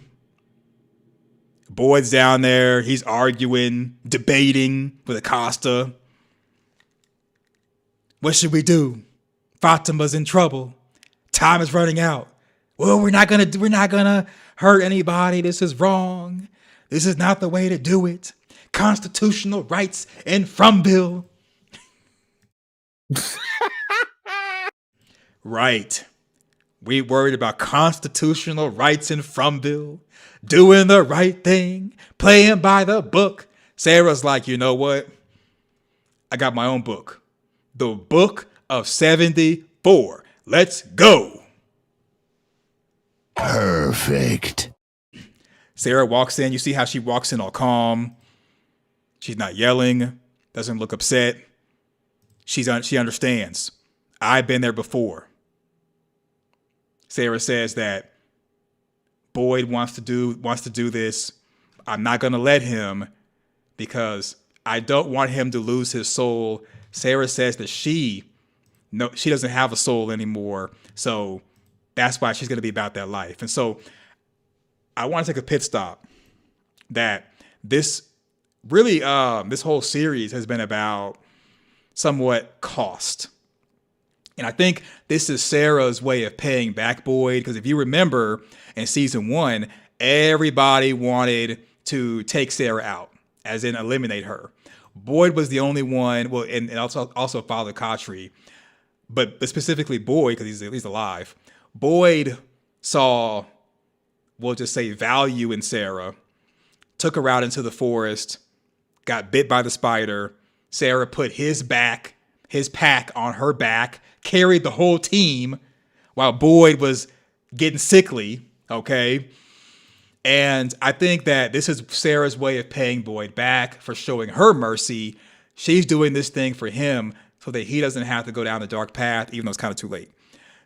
Boyd's down there. He's arguing, debating with Acosta. What should we do? Fatima's in trouble. Time is running out. Well, we're not gonna hurt anybody. This is wrong. This is not the way to do it. Constitutional rights in Fromville. Right. We worried about constitutional rights in Fromville, doing the right thing, playing by the book. Sarah's like, you know what? I got my own book. The Book of 74. Let's go. Perfect. Sarah walks in. You see how she walks in all calm. She's not yelling, doesn't look upset. She understands. I've been there before. Sarah says that Boyd wants to do this. I'm not going to let him because I don't want him to lose his soul. Sarah says that she doesn't have a soul anymore. So that's why she's going to be about that life. And so I want to take a pit stop that this whole series has been about somewhat cost. And I think this is Sarah's way of paying back Boyd, because if you remember in season 1, everybody wanted to take Sarah out, as in eliminate her. Boyd was the only one, well, and also Father Kotri, but specifically Boyd, because he's alive. Boyd saw, we'll just say, value in Sarah, took her out into the forest, got bit by the spider. Sarah put his pack on her back, carried the whole team while Boyd was getting sickly, okay? And I think that this is Sarah's way of paying Boyd back for showing her mercy. She's doing this thing for him so that he doesn't have to go down the dark path, even though it's kind of too late.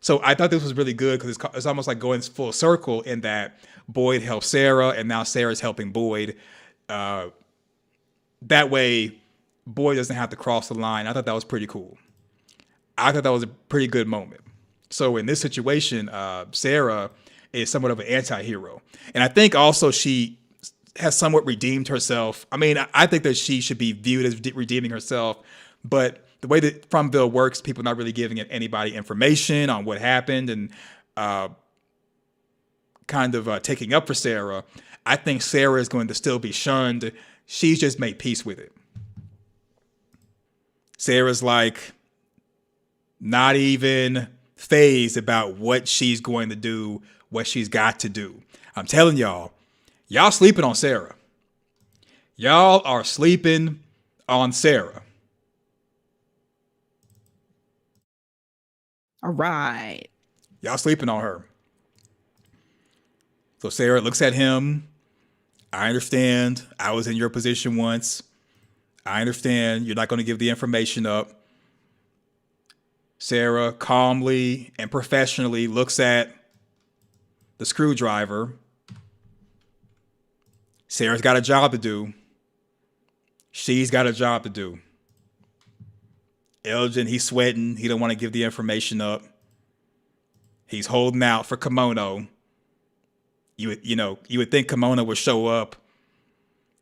So I thought this was really good because it's almost like going full circle in that Boyd helped Sarah and now Sarah's helping Boyd. That way, Boyd doesn't have to cross the line. I thought that was pretty cool. I thought that was a pretty good moment. So in this situation, Sarah is somewhat of an anti-hero. And I think also she has somewhat redeemed herself. I mean, I think that she should be viewed as redeeming herself, but the way that Fromville works, people not really giving anybody information on what happened and taking up for Sarah. I think Sarah is going to still be shunned. She's just made peace with it. Sarah's like not even phased about what she's going to do, what she's got to do. I'm telling y'all sleeping on Sarah. Y'all are sleeping on Sarah. All right. Y'all sleeping on her. So Sarah looks at him. I understand. I was in your position once. I understand you're not going to give the information up. Sarah calmly and professionally looks at the screwdriver. Sarah's got a job to do. She's got a job to do. Elgin, he's sweating. He don't want to give the information up. He's holding out for Kimono. You would think Kimono would show up,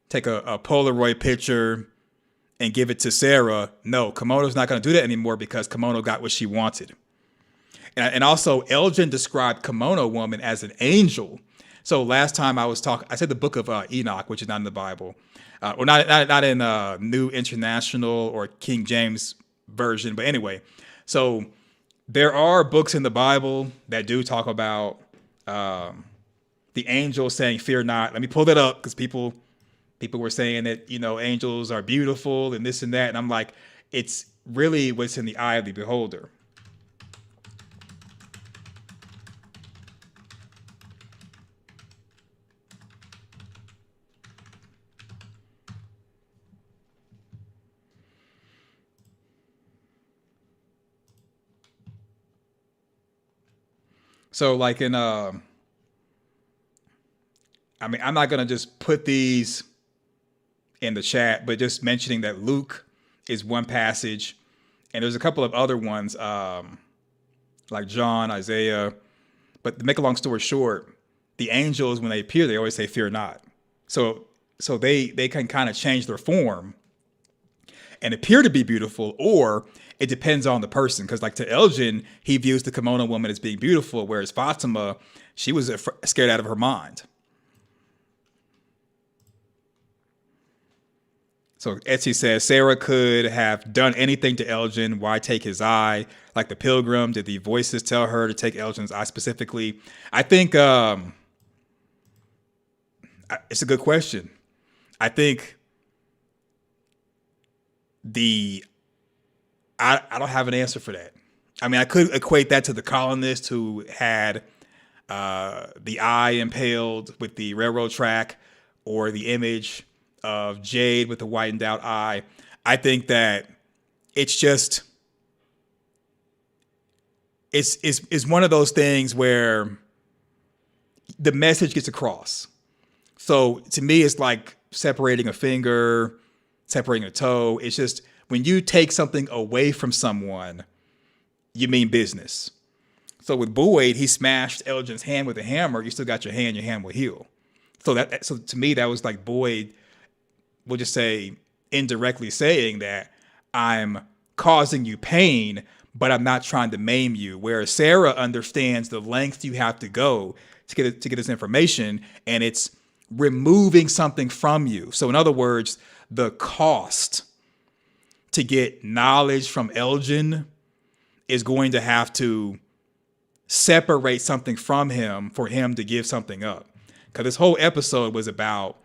take a Polaroid picture, and give it to Sarah. No, Kimono's not going to do that anymore because Kimono got what she wanted. And also, Elgin described Kimono Woman as an angel. So last time I was talking, I said the book of Enoch, which is not in the Bible, or not in New International or King James Version. But anyway, so there are books in the Bible that do talk about the angel saying, "Fear not." Let me pull that up because people were saying that, angels are beautiful and this and that. And I'm like, it's really what's in the eye of the beholder. So like in I mean, I'm not gonna just put these in the chat, but just mentioning that Luke is one passage, and there's a couple of other ones, like John, Isaiah. But to make a long story short, the angels, when they appear, they always say, "Fear not." So they can kind of change their form and appear to be beautiful, or it depends on the person. Because like to Elgin, he views the kimono woman as being beautiful, whereas Fatima, she was scared out of her mind. So Etsy says, Sarah could have done anything to Elgin. Why take his eye? Like the pilgrim, did the voices tell her to take Elgin's eye specifically? I think it's a good question. I think I don't have an answer for that. I mean, I could equate that to the colonists who had the eye impaled with the railroad track, or the image of Jade with the whitened out eye. I think that it's just it's one of those things where the message gets across. So to me, it's like separating a finger, separating a toe. It's just when you take something away from someone, you mean business. So with Boyd, he smashed Elgin's hand with a hammer. You still got your hand will heal. So to me, that was like Boyd, we'll just say indirectly saying that I'm causing you pain, but I'm not trying to maim you. Whereas Sarah understands the length you have to go to get this information, and it's removing something from you. So in other words, the cost to get knowledge from Elgin is going to have to separate something from him for him to give something up. Because this whole episode was about,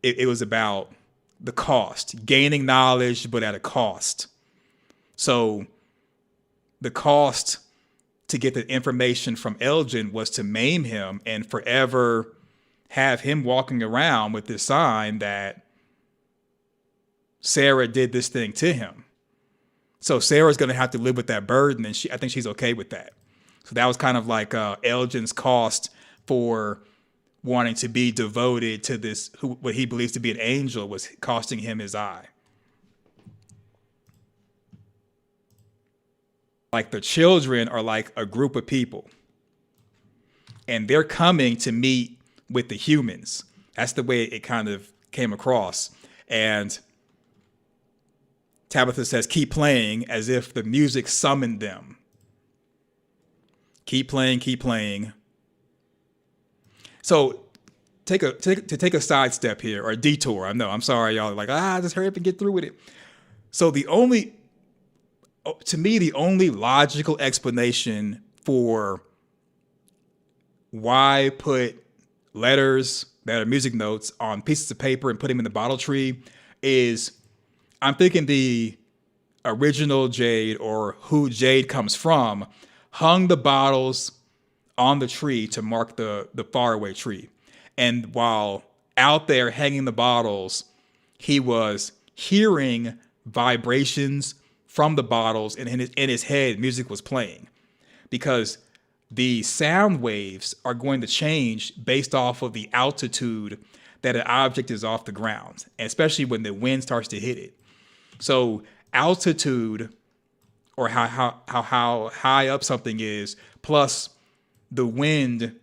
it was about the cost, gaining knowledge, but at a cost. So the cost to get the information from Elgin was to maim him and forever have him walking around with this sign that Sarah did this thing to him. So Sarah's going to have to live with that burden, and I think she's okay with that. So that was kind of like Elgin's cost for wanting to be devoted to this, what he believes to be an angel, was costing him his eye. Like the children are like a group of people, and they're coming to meet with the humans. That's the way it kind of came across. And Tabitha says, keep playing, as if the music summoned them. Keep playing, keep playing. So take a sidestep here, or a detour. I know, I'm sorry, y'all are like, just hurry up and get through with it. So to me, the only logical explanation for why put letters that are music notes on pieces of paper and put them in the bottle tree is, I'm thinking the original Jade, or who Jade comes from, hung the bottles on the tree to mark the faraway tree. And while out there hanging the bottles, he was hearing vibrations from the bottles, and in his head, music was playing. Because the sound waves are going to change based off of the altitude that an object is off the ground, and especially when the wind starts to hit it. So altitude, or how high up something is, plus the wind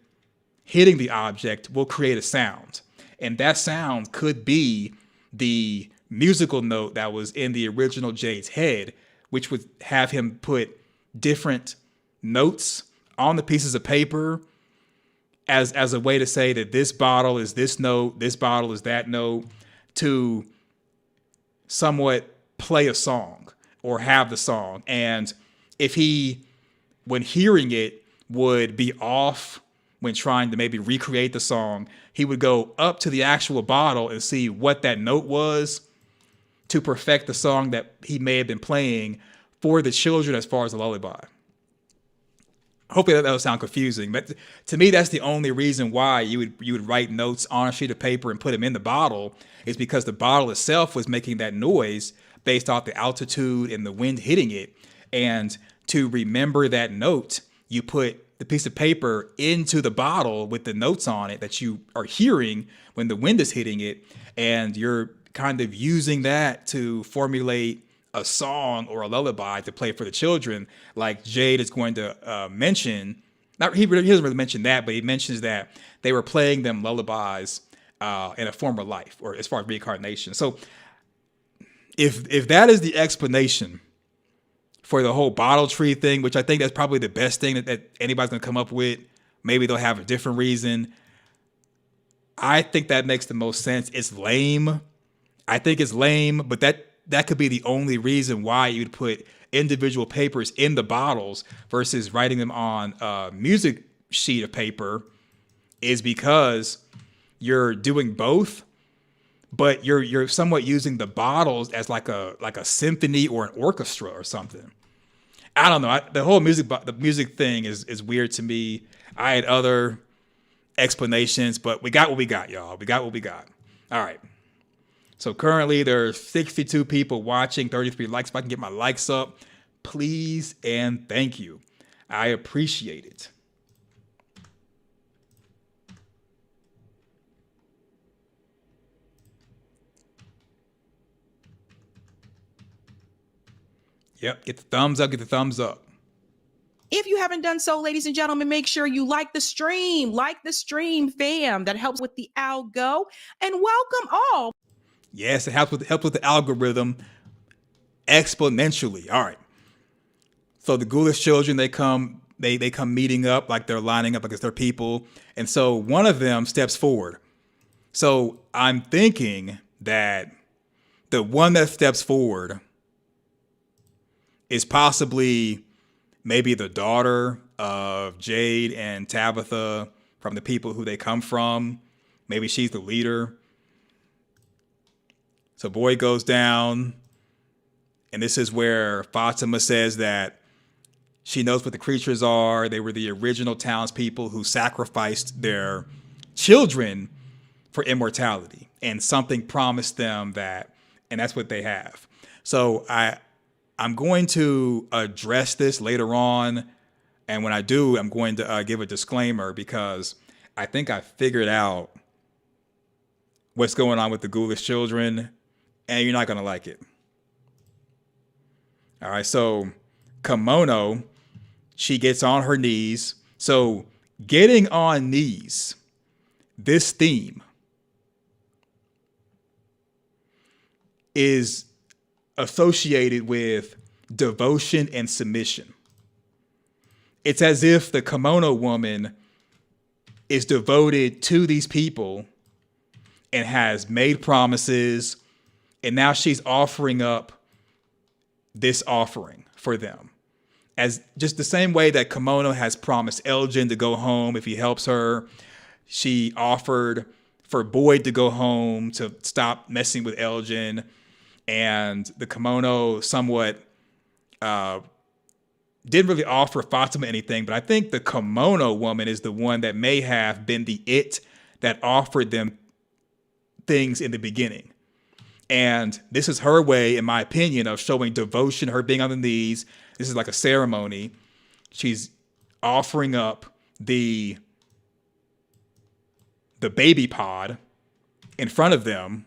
hitting the object, will create a sound. And that sound could be the musical note that was in the original Jade's head, which would have him put different notes on the pieces of paper as a way to say that this bottle is this note, this bottle is that note, to somewhat play a song or have the song. And if he, when hearing it, would be off when trying to maybe recreate the song, he would go up to the actual bottle and see what that note was to perfect the song that he may have been playing for the children as far as the lullaby. Hopefully that will sound confusing, but to me, that's the only reason why you would write notes on a sheet of paper and put them in the bottle, is because the bottle itself was making that noise based off the altitude and the wind hitting it. And to remember that note, you put the piece of paper into the bottle with the notes on it that you are hearing when the wind is hitting it. And you're kind of using that to formulate a song or a lullaby to play for the children. Like Jade is going to mention, he doesn't really mention that, but he mentions that they were playing them lullabies in a former life, or as far as reincarnation. So if that is the explanation for the whole bottle tree thing, which I think that's probably the best thing that anybody's gonna come up with, maybe they'll have a different reason. I think that makes the most sense. It's lame. I think it's lame, but that could be the only reason why you'd put individual papers in the bottles versus writing them on a music sheet of paper, is because you're doing both, but you're somewhat using the bottles as like a symphony or an orchestra or something. I don't know. The whole music thing is weird to me. I had other explanations, but we got what we got, y'all. We got what we got. All right. So currently there are 62 people watching, 33 likes. If I can get my likes up, please and thank you. I appreciate it. Yep, get the thumbs up, get the thumbs up. If you haven't done so, ladies and gentlemen, make sure you like the stream, fam. That helps with the algo. And welcome all. Yes, it helps with the algorithm exponentially. All right. So the ghoulish children, they come meeting up, like they're lining up against their people. And so one of them steps forward. So I'm thinking that the one that steps forward is possibly maybe the daughter of Jade and Tabitha from the people who they come from. Maybe she's the leader. So boy goes down, and this is where Fatima says that she knows what the creatures are. They were the original townspeople who sacrificed their children for immortality, and something promised them that, and that's what they have. So I'm going to address this later on, and when I do, I'm going to give a disclaimer, because I think I figured out what's going on with the ghoulish children, and you're not going to like it. All right, so Kimono, she gets on her knees. So getting on knees, this theme is associated with devotion and submission. It's as if the kimono woman is devoted to these people and has made promises, and now she's offering up this offering for them. As just the same way that Kimono has promised Elgin to go home if he helps her, she offered for Boyd to go home to stop messing with Elgin. And the kimono somewhat didn't really offer Fatima anything, but I think the kimono woman is the one that may have been the it that offered them things in the beginning. And this is her way, in my opinion, of showing devotion, her being on the knees. This is like a ceremony. She's offering up the baby pod in front of them.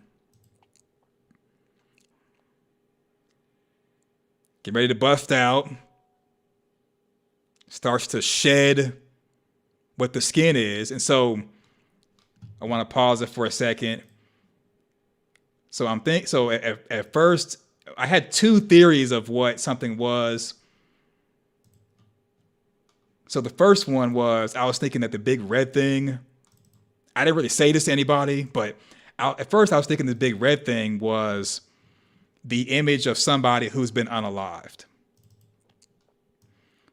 Get ready to bust out. Starts to shed what the skin is. And so I want to pause it for a second. So at first I had two theories of what something was. So the first one was, I was thinking that the big red thing, I didn't really say this to anybody, but at first I was thinking the big red thing was the image of somebody who's been unalived.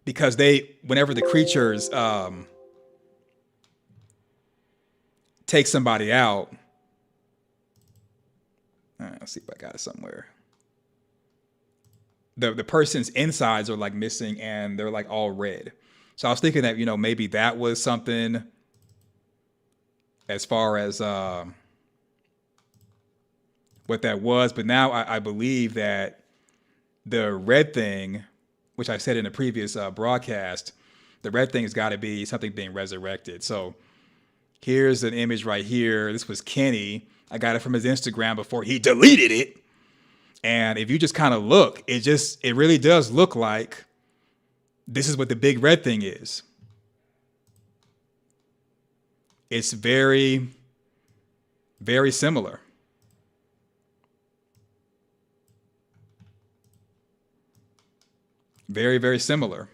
Because whenever the creatures take somebody out, let's see if I got it somewhere. The person's insides are like missing and they're like all red. So I was thinking that, maybe that was something as far as what that was. But now I believe that the red thing, which I said in a previous broadcast, The red thing has got to be something being resurrected. So here's an image right here. This was Kenny. I got it from his Instagram before he deleted it. And if you just kind of look, it really does look like this is what the big red thing is. It's very, very similar. Very, very similar.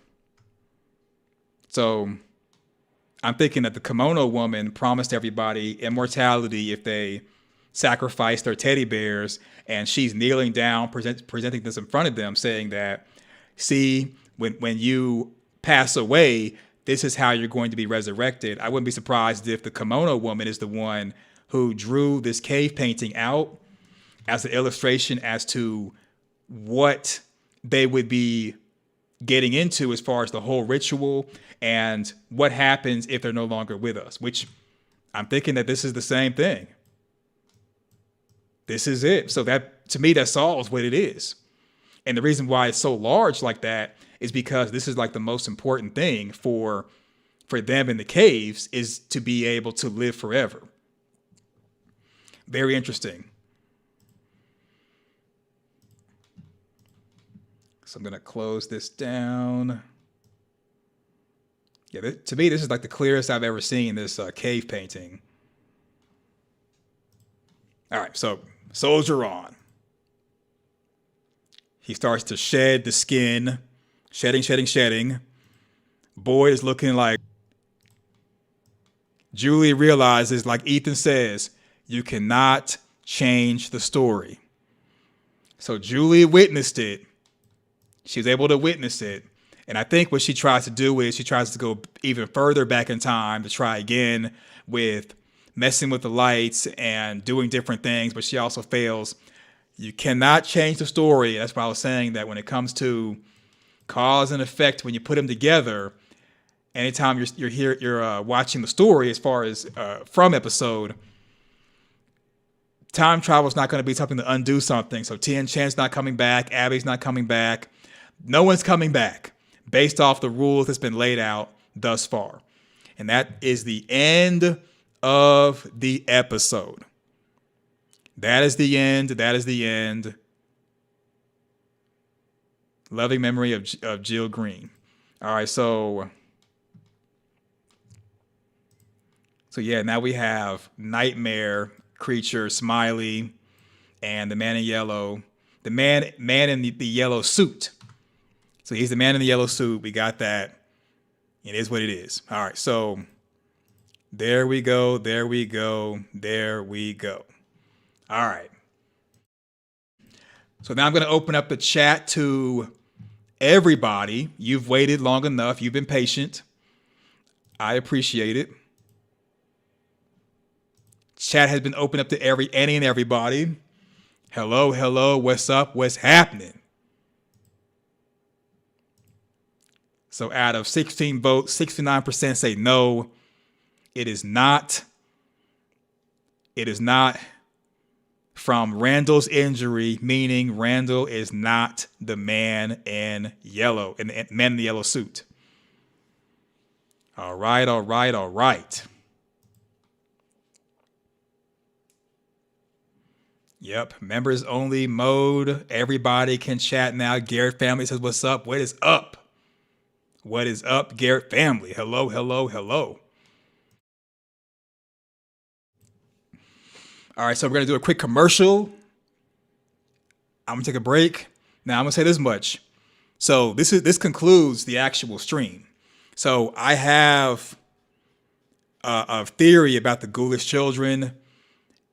So I'm thinking that the kimono woman promised everybody immortality if they sacrificed their teddy bears, and she's kneeling down, presenting this in front of them, saying that, see, when you pass away, this is how you're going to be resurrected. I wouldn't be surprised if the kimono woman is the one who drew this cave painting out as an illustration as to what they would be getting into as far as the whole ritual and what happens if they're no longer with us, which I'm thinking that this is the same thing. This is it. So that, to me, that solves what it is. And the reason why it's so large like that is because this is like the most important thing for them in the caves, is to be able to live forever. Very interesting. So I'm going to close this down. Yeah, to me, this is like the clearest I've ever seen this cave painting. All right, so soldier on. He starts to shed the skin, shedding. Boy is looking like, Julie realizes, like Ethan says, you cannot change the story. So Julie witnessed it. She was able to witness it. And I think what she tries to do is she tries to go even further back in time to try again with messing with the lights and doing different things, but she also fails. You cannot change the story. That's why I was saying that when it comes to cause and effect, when you put them together, anytime you're watching the story, as far as from episode, time travel is not going to be something to undo something. So Tien Chan's not coming back. Abby's not coming back. No one's coming back based off the rules that's been laid out thus far. And that is the end of the episode. That is the end. That is the end. Loving memory of Jill Green. All right, so yeah, now we have Nightmare Creature, Smiley, and the man in yellow. The man in the yellow suit. So he's the man in the yellow suit. We got that. It is what it is. All right, so there we go. There we go. There we go. All right. So now I'm going to open up the chat to everybody. You've waited long enough. You've been patient. I appreciate it. Chat has been opened up to any and everybody. Hello. What's up? What's happening? So out of 16 votes, 69% say no. It is not. It is not from Randall's injury, meaning Randall is not the man in yellow, and the man in the yellow suit. All right. Yep, members only mode. Everybody can chat now. Garrett family says, what's up? What is up? What is up, Garrett family? Hello. All right, so we're going to do a quick commercial. I'm going to take a break. Now, I'm going to say this much. So this concludes the actual stream. So I have a theory about the Ghoulish Children.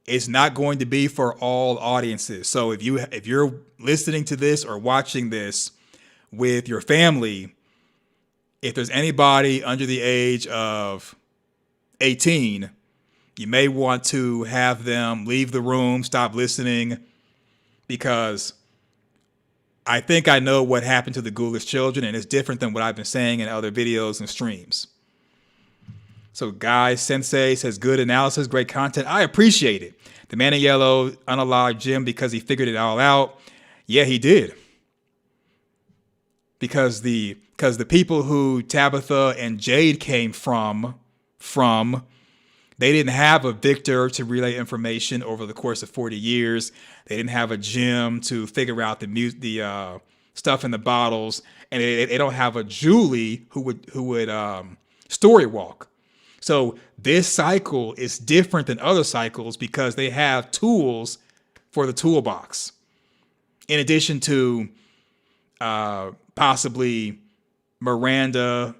It's not going to be for all audiences. So if you're listening to this or watching this with your family, if there's anybody under the age of 18, you may want to have them leave the room, stop listening, because I think I know what happened to the Ghoulish Children, and it's different than what I've been saying in other videos and streams. So Guy Sensei says, good analysis, great content. I appreciate it. The man in yellow unalived Jim because he figured it all out. Yeah, he did. Because the because the people who Tabitha and Jade came from, they didn't have a Victor to relay information over the course of 40 years. They didn't have a Jim to figure out the stuff in the bottles, and they don't have a Julie who would story walk. So this cycle is different than other cycles because they have tools for the toolbox. In addition to possibly Miranda,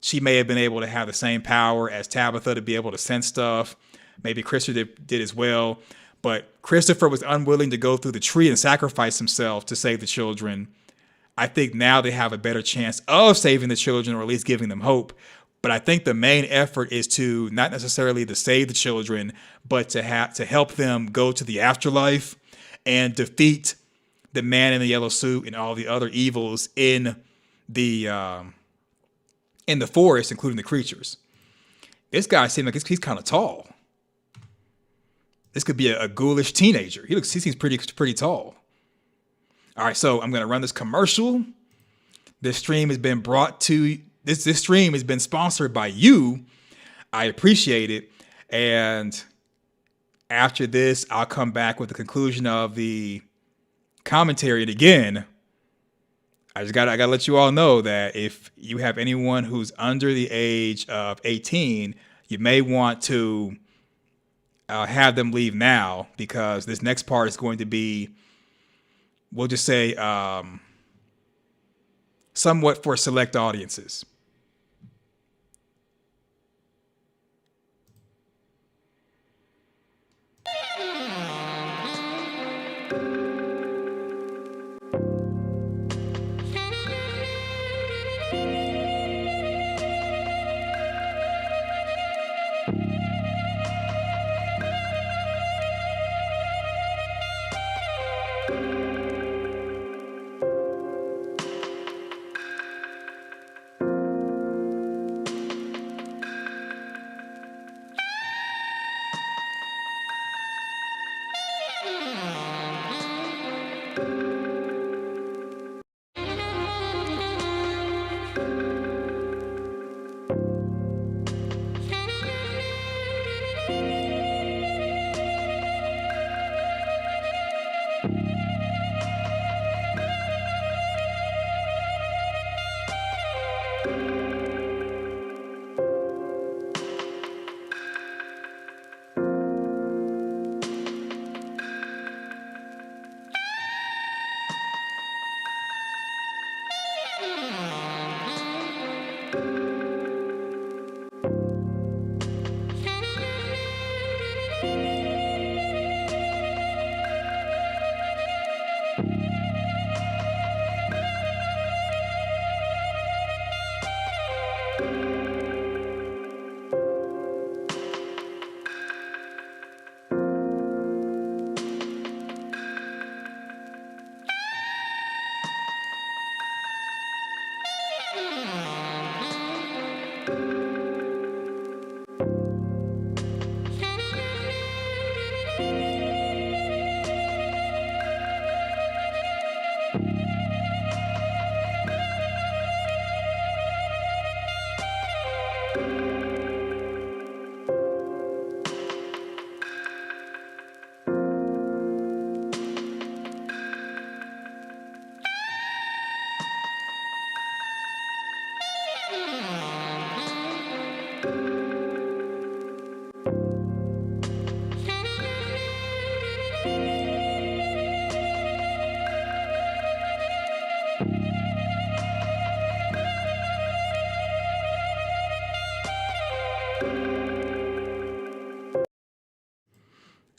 she may have been able to have the same power as Tabitha to be able to sense stuff. Maybe Christopher did as well. But Christopher was unwilling to go through the tree and sacrifice himself to save the children. I think now they have a better chance of saving the children, or at least giving them hope. But I think the main effort is to not necessarily to save the children, but to help them go to the afterlife and defeat the man in the yellow suit and all the other evils in the forest, including the creatures. This guy seems like he's kind of tall. This could be a ghoulish teenager. He seems pretty tall. All right, so I'm gonna run this commercial. This stream has been this stream has been sponsored by you. I appreciate it. And after this, I'll come back with the conclusion of the commentary. And again, I gotta let you all know that if you have anyone who's under the age of 18, you may want to have them leave now, because this next part is going to be, we'll just say, somewhat for select audiences.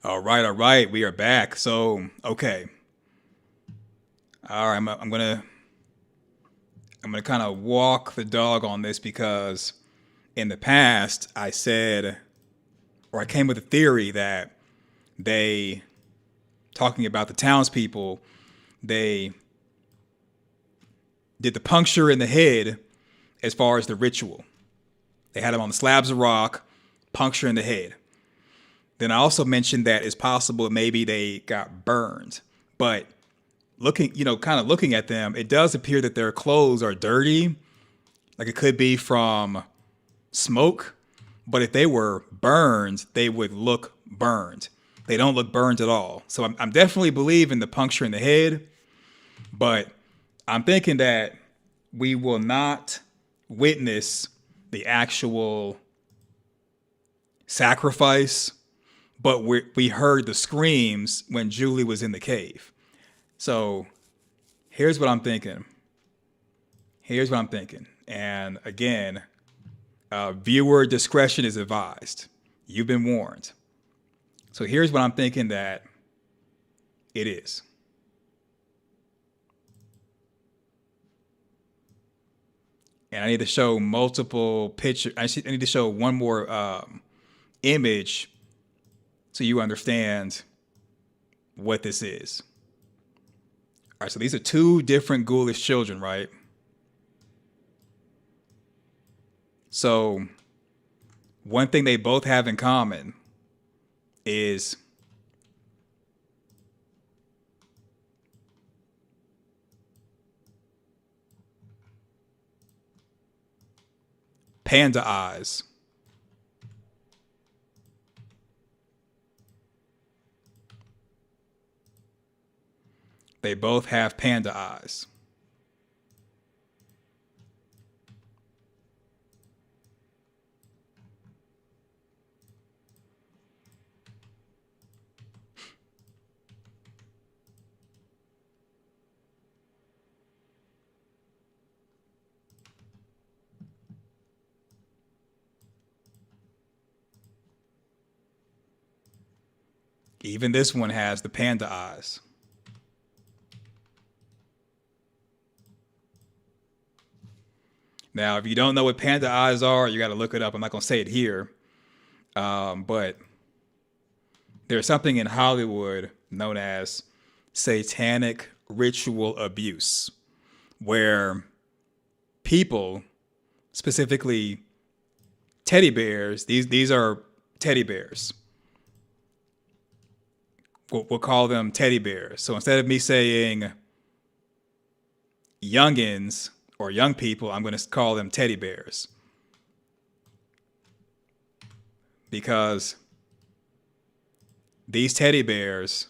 All right. We are back. So, okay. All right. I'm gonna kind of walk the dog on this, because in the past I said, or I came with a theory that they, talking about the townspeople, they did the puncture in the head as far as the ritual. They had them on the slabs of rock, puncture in the head. Then I also mentioned that it's possible maybe they got burned. But looking at them, it does appear that their clothes are dirty. Like it could be from smoke, but if they were burned, they would look burned. They don't look burned at all. So I'm definitely believing the puncture in the head, but I'm thinking that we will not witness the actual sacrifice, but we heard the screams when Julie was in the cave. So here's what I'm thinking. And again, viewer discretion is advised. You've been warned. So here's what I'm thinking that it is. And I need to show multiple pictures. I need to show one more image so you understand what this is. All right, so these are two different ghoulish children, right? So one thing they both have in common is panda eyes. They both have panda eyes. Even this one has the panda eyes. Now, if you don't know what panda eyes are, you got to look it up. I'm not going to say it here. But there's something in Hollywood known as satanic ritual abuse, where people, specifically teddy bears, these are teddy bears. We'll call them teddy bears. So instead of me saying youngins or young people, I'm going to call them teddy bears. Because these teddy bears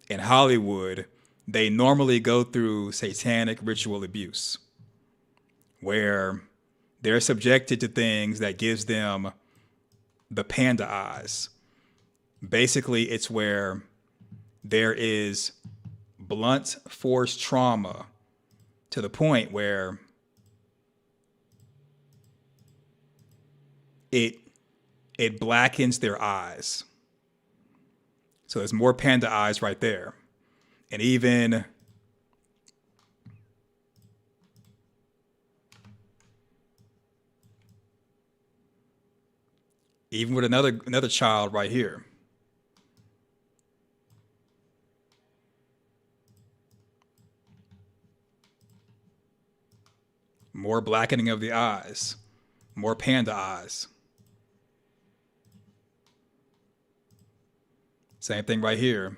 in Hollywood, they normally go through satanic ritual abuse, where they're subjected to things that gives them the panda eyes. Basically, it's where there is blunt force trauma to the point where it blackens their eyes. So there's more panda eyes right there. And even with another child right here. More blackening of the eyes, more panda eyes. Same thing right here.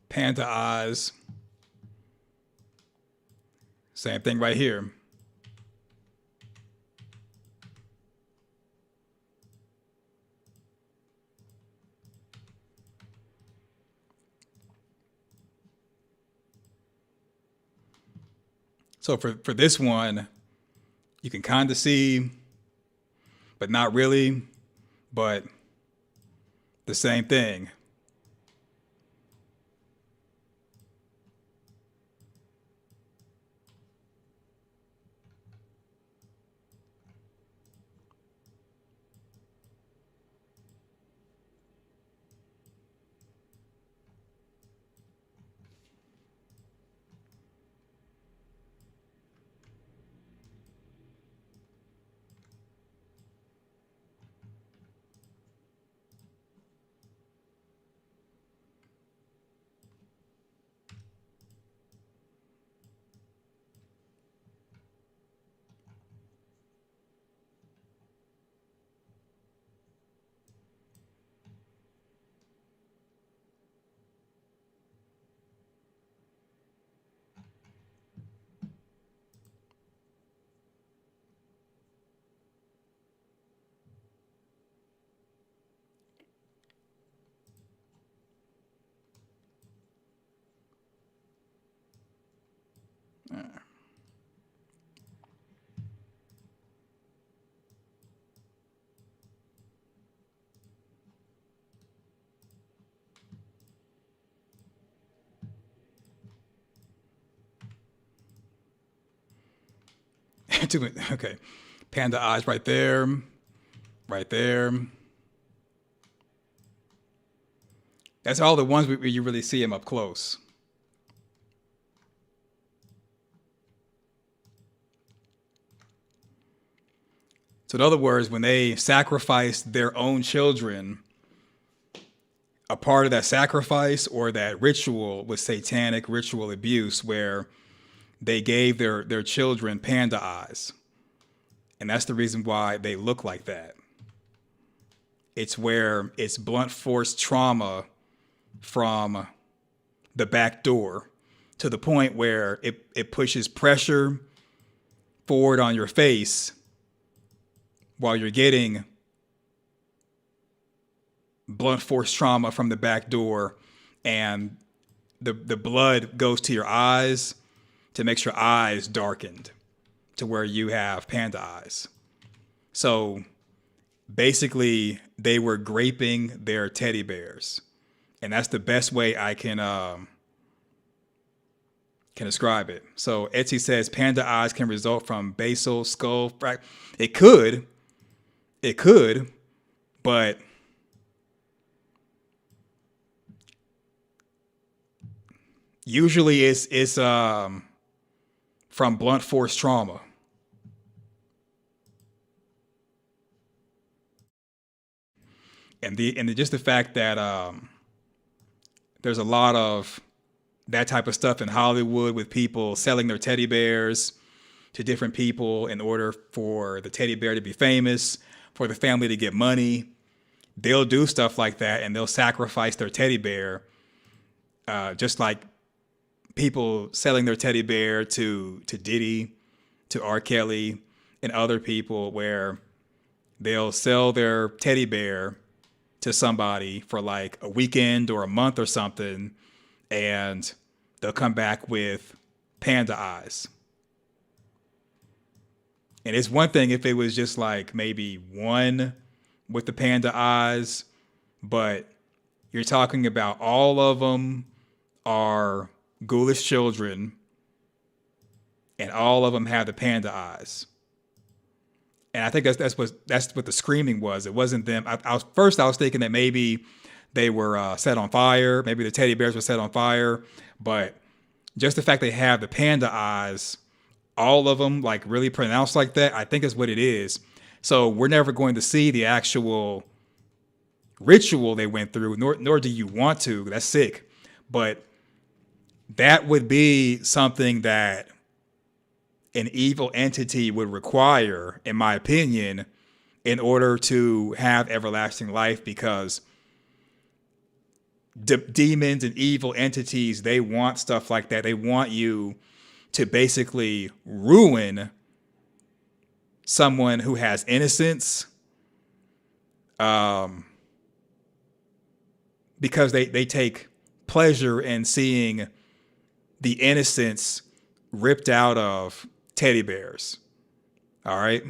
Panda eyes. Same thing right here. So for this one, you can kind of see, but not really, but the same thing. Okay. Panda eyes right there. Right there. That's all the ones where you really see him up close. So in other words, when they sacrificed their own children, a part of that sacrifice or that ritual was satanic ritual abuse where they gave their children panda eyes. And that's the reason why they look like that. It's where it's blunt force trauma from the back door to the point where it pushes pressure forward on your face while you're getting blunt force trauma from the back door, and the blood goes to your eyes to make your eyes darkened to where you have panda eyes. So basically they were graping their teddy bears, and that's the best way I can describe it. So Etsy says panda eyes can result from basal skull fracture. It could, but usually it's from blunt force trauma. And just the fact that there's a lot of that type of stuff in Hollywood with people selling their teddy bears to different people in order for the teddy bear to be famous, for the family to get money. They'll do stuff like that, and they'll sacrifice their teddy bear, just like people selling their teddy bear to Diddy, to R. Kelly, and other people, where they'll sell their teddy bear to somebody for like a weekend or a month or something, and they'll come back with panda eyes. And it's one thing if it was just like maybe one with the panda eyes, but you're talking about all of them are ghoulish children, and all of them have the panda eyes. And I think that's what the screaming was. It wasn't them. I was thinking that maybe they were set on fire. Maybe the teddy bears were set on fire. But just the fact they have the panda eyes, all of them like really pronounced like that, I think is what it is. So we're never going to see the actual ritual they went through, nor do you want to. That's sick. But that would be something that an evil entity would require, in my opinion, in order to have everlasting life, because demons and evil entities, they want stuff like that. They want you to basically ruin someone who has innocence, because they take pleasure in seeing the innocence ripped out of teddy bears. All right.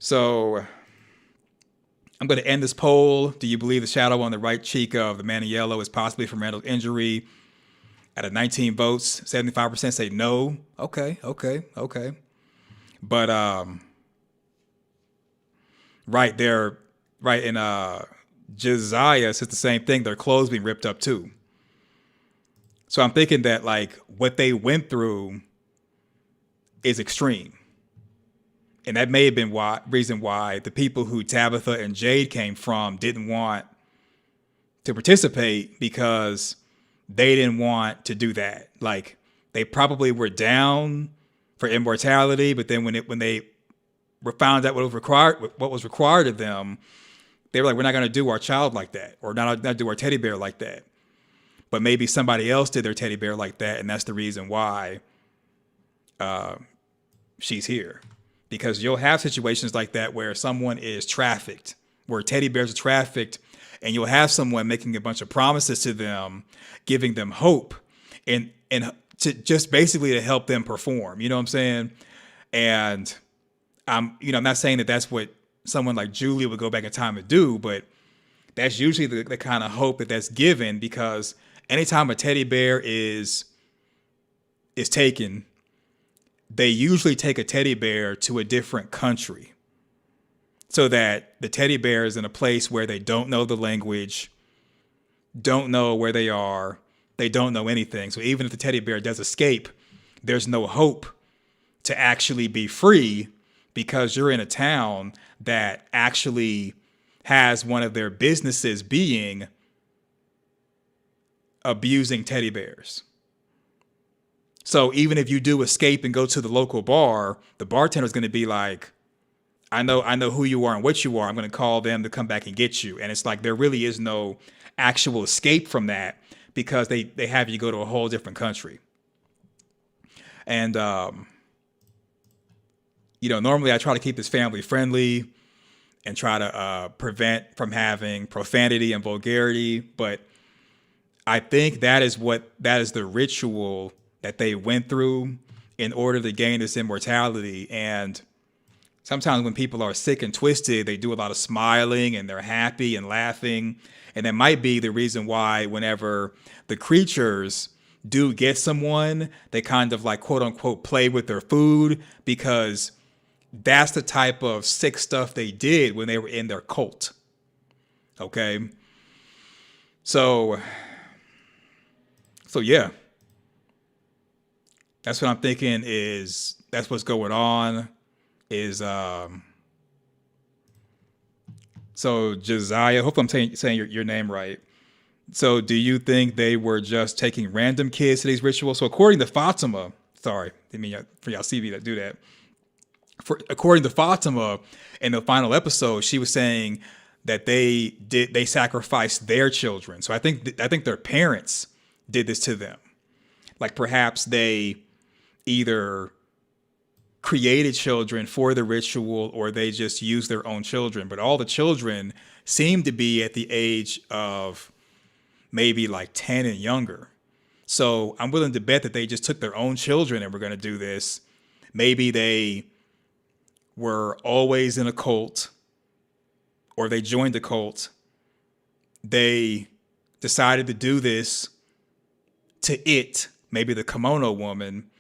So I'm going to end this poll. Do you believe the shadow on the right cheek of the man in yellow is possibly from Randall's injury? Out of 19 votes, 75% say no. Okay. But right there, right in Josiah says the same thing. Their clothes being ripped up too. So I'm thinking that like what they went through is extreme. And that may have been reason why the people who Tabitha and Jade came from didn't want to participate, because they didn't want to do that. Like they probably were down for immortality, but then when they found out what was required of them, they were like, we're not going to do our child like that, or not do our teddy bear like that. But maybe somebody else did their teddy bear like that, and that's the reason why she's here. Because you'll have situations like that where someone is trafficked, where teddy bears are trafficked, and you'll have someone making a bunch of promises to them, giving them hope. And to just basically to help them perform. You know what I'm saying? And I'm not saying that that's what someone like Julia would go back in time and do, but that's usually the kind of hope that's given, because anytime a teddy bear is taken, they usually take a teddy bear to a different country so that the teddy bear is in a place where they don't know the language, don't know where they are, they don't know anything. So even if the teddy bear does escape, there's no hope to actually be free, because you're in a town that actually has one of their businesses being abusing teddy bears. So even if you do escape and go to the local bar, the bartender's going to be like, I know who you are and what you are. I'm going to call them to come back and get you. And it's like there really is no actual escape from that, because they have you go to a whole different country. And, normally I try to keep this family friendly and try to prevent from having profanity and vulgarity. But I think that is the ritual that they went through in order to gain this immortality. And sometimes when people are sick and twisted, they do a lot of smiling and they're happy and laughing. And that might be the reason why whenever the creatures do get someone, they kind of like, quote unquote, play with their food, because that's the type of sick stuff they did when they were in their cult. Okay. So yeah. That's what I'm thinking that's what's going on so Josiah, hope I'm saying your name right. So do you think they were just taking random kids to these rituals? So according to Fatima, sorry, didn't mean for y'all see me to do that. According to Fatima, in the final episode, she was saying that they sacrificed their children. So I think their parents did this to them. Like perhaps they either created children for the ritual or they just used their own children. But all the children seem to be at the age of maybe like 10 and younger. So I'm willing to bet that they just took their own children and were going to do this. Maybe they were always in a cult, or they joined a cult. They decided to do this to maybe the kimono woman,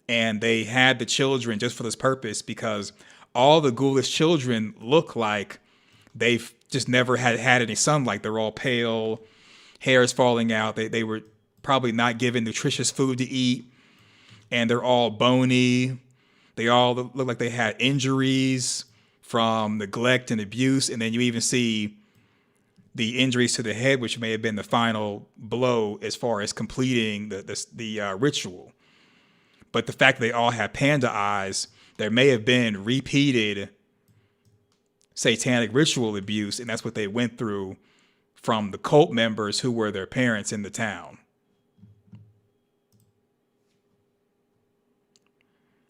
and they had the children just for this purpose, because all the ghoulish children look like they've just never had any sunlight. They're all pale, hair is falling out. They were probably not given nutritious food to eat, and they're all bony. They all look like they had injuries from neglect and abuse. And then you even see the injuries to the head, which may have been the final blow as far as completing the ritual. But the fact that they all had panda eyes, there may have been repeated satanic ritual abuse, and that's what they went through from the cult members who were their parents in the town.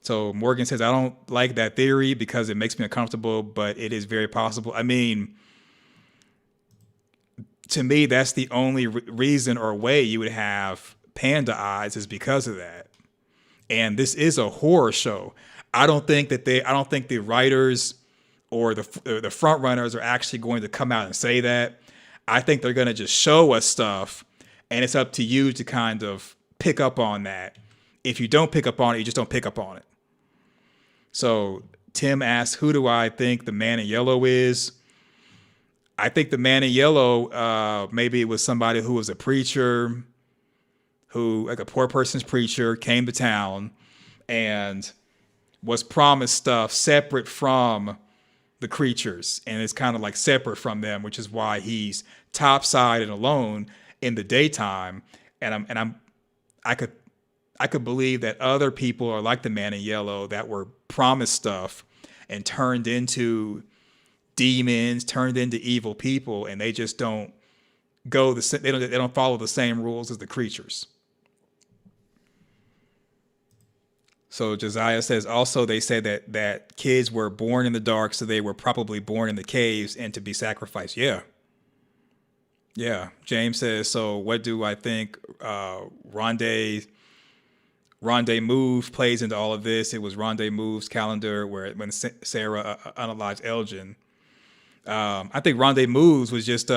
So Morgan says, I don't like that theory because it makes me uncomfortable, but it is very possible. I mean, to me, that's the only reason or way you would have panda eyes, is because of that. And this is a horror show. I don't think the writers or the front runners are actually going to come out and say that. I think they're going to just show us stuff, and it's up to you to kind of pick up on that. If you don't pick up on it, you just don't pick up on it. So Tim asks, who do I think the man in yellow is? I think the man in yellow, maybe it was somebody who was a preacher, who, like a poor person's preacher, came to town and was promised stuff separate from the creatures, and it's kind of like separate from them, which is why he's topside and alone in the daytime. And I could believe that other people are like the man in yellow that were promised stuff and turned into demons, turned into evil people, and they just don't they don't follow the same rules as the creatures. So Josiah says, also they say that kids were born in the dark, so they were probably born in the caves and to be sacrificed. Yeah. James says, so what do I think Rondé Rendezvous plays into all of this. It was Rendezvous' calendar when Sarah unalived Elgin. I think Rendezvous was just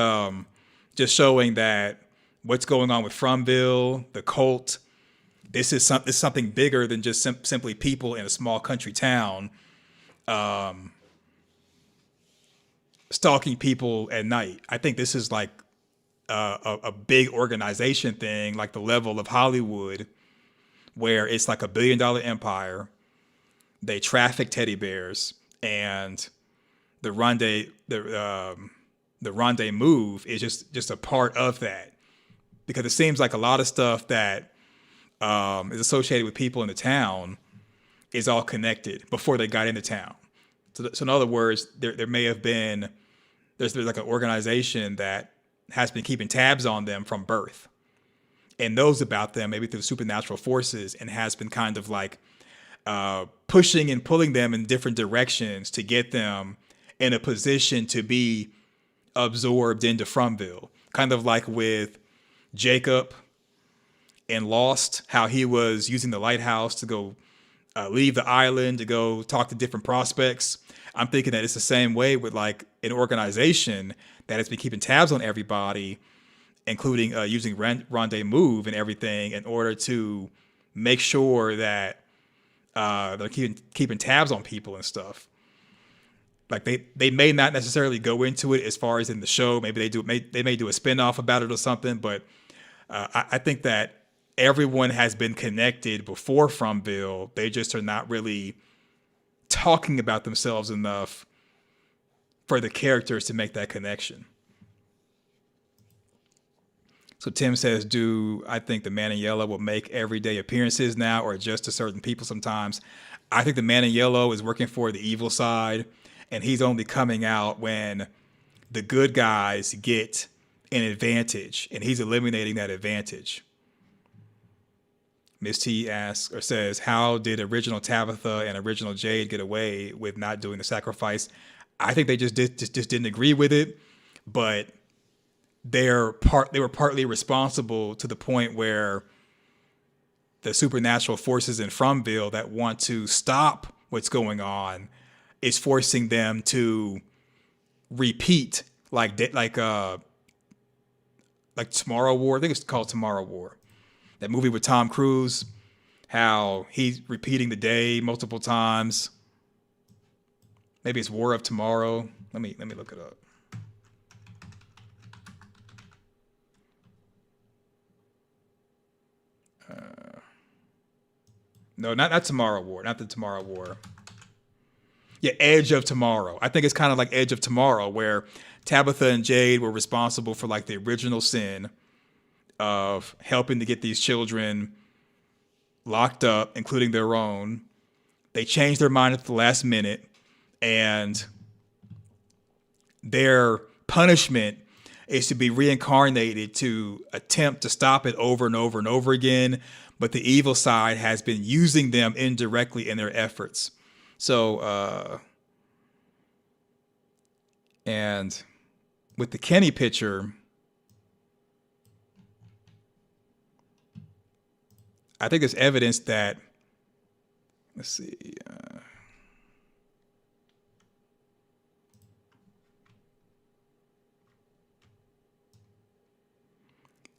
showing that what's going on with Fromville, the cult. This is something bigger than just simply people in a small country town stalking people at night. I think this is like a big organization thing, like the level of Hollywood, where it's like $1 billion empire. They traffic teddy bears, and the rendezvous is just a part of that, because it seems like a lot of stuff that is associated with people in the town is all connected before they got into town. So in other words, there may have been there's like an organization that has been keeping tabs on them from birth and knows about them maybe through supernatural forces, and has been kind of like pushing and pulling them in different directions to get them in a position to be absorbed into Fromville. Kind of like with Jacob in Lost, how he was using the lighthouse to go leave the island to go talk to different prospects. I'm thinking that it's the same way with like an organization that has been keeping tabs on everybody, including using Rendezvous and everything in order to make sure that they're keeping tabs on people and stuff. Like they may not necessarily go into it as far as in the show. Maybe they may do a spinoff about it or something. But I think that everyone has been connected before Fromville. They just are not really talking about themselves enough for the characters to make that connection. So Tim says, do I think the Man in Yellow will make everyday appearances now, or just to certain people sometimes? I think the Man in Yellow is working for the evil side, and he's only coming out when the good guys get an advantage, and he's eliminating that advantage. Miss T asks or says, how did original Tabitha and original Jade get away with not doing the sacrifice? I think they just didn't agree with it, but they were partly responsible to the point where the supernatural forces in Fromville that want to stop what's going on is forcing them to repeat like Tomorrow War. I think it's called Tomorrow War. That movie with Tom Cruise, how he's repeating the day multiple times. Maybe it's War of Tomorrow. Let me look it up. No, not Tomorrow War. Not the Tomorrow War. Yeah, Edge of Tomorrow. I think it's kind of like Edge of Tomorrow, where Tabitha and Jade were responsible for like the original sin of helping to get these children locked up, including their own. They changed their mind at the last minute, and their punishment is to be reincarnated to attempt to stop it over and over and over again. But the evil side has been using them indirectly in their efforts. So, and with the Kenny picture, I think there's evidence that, let's see.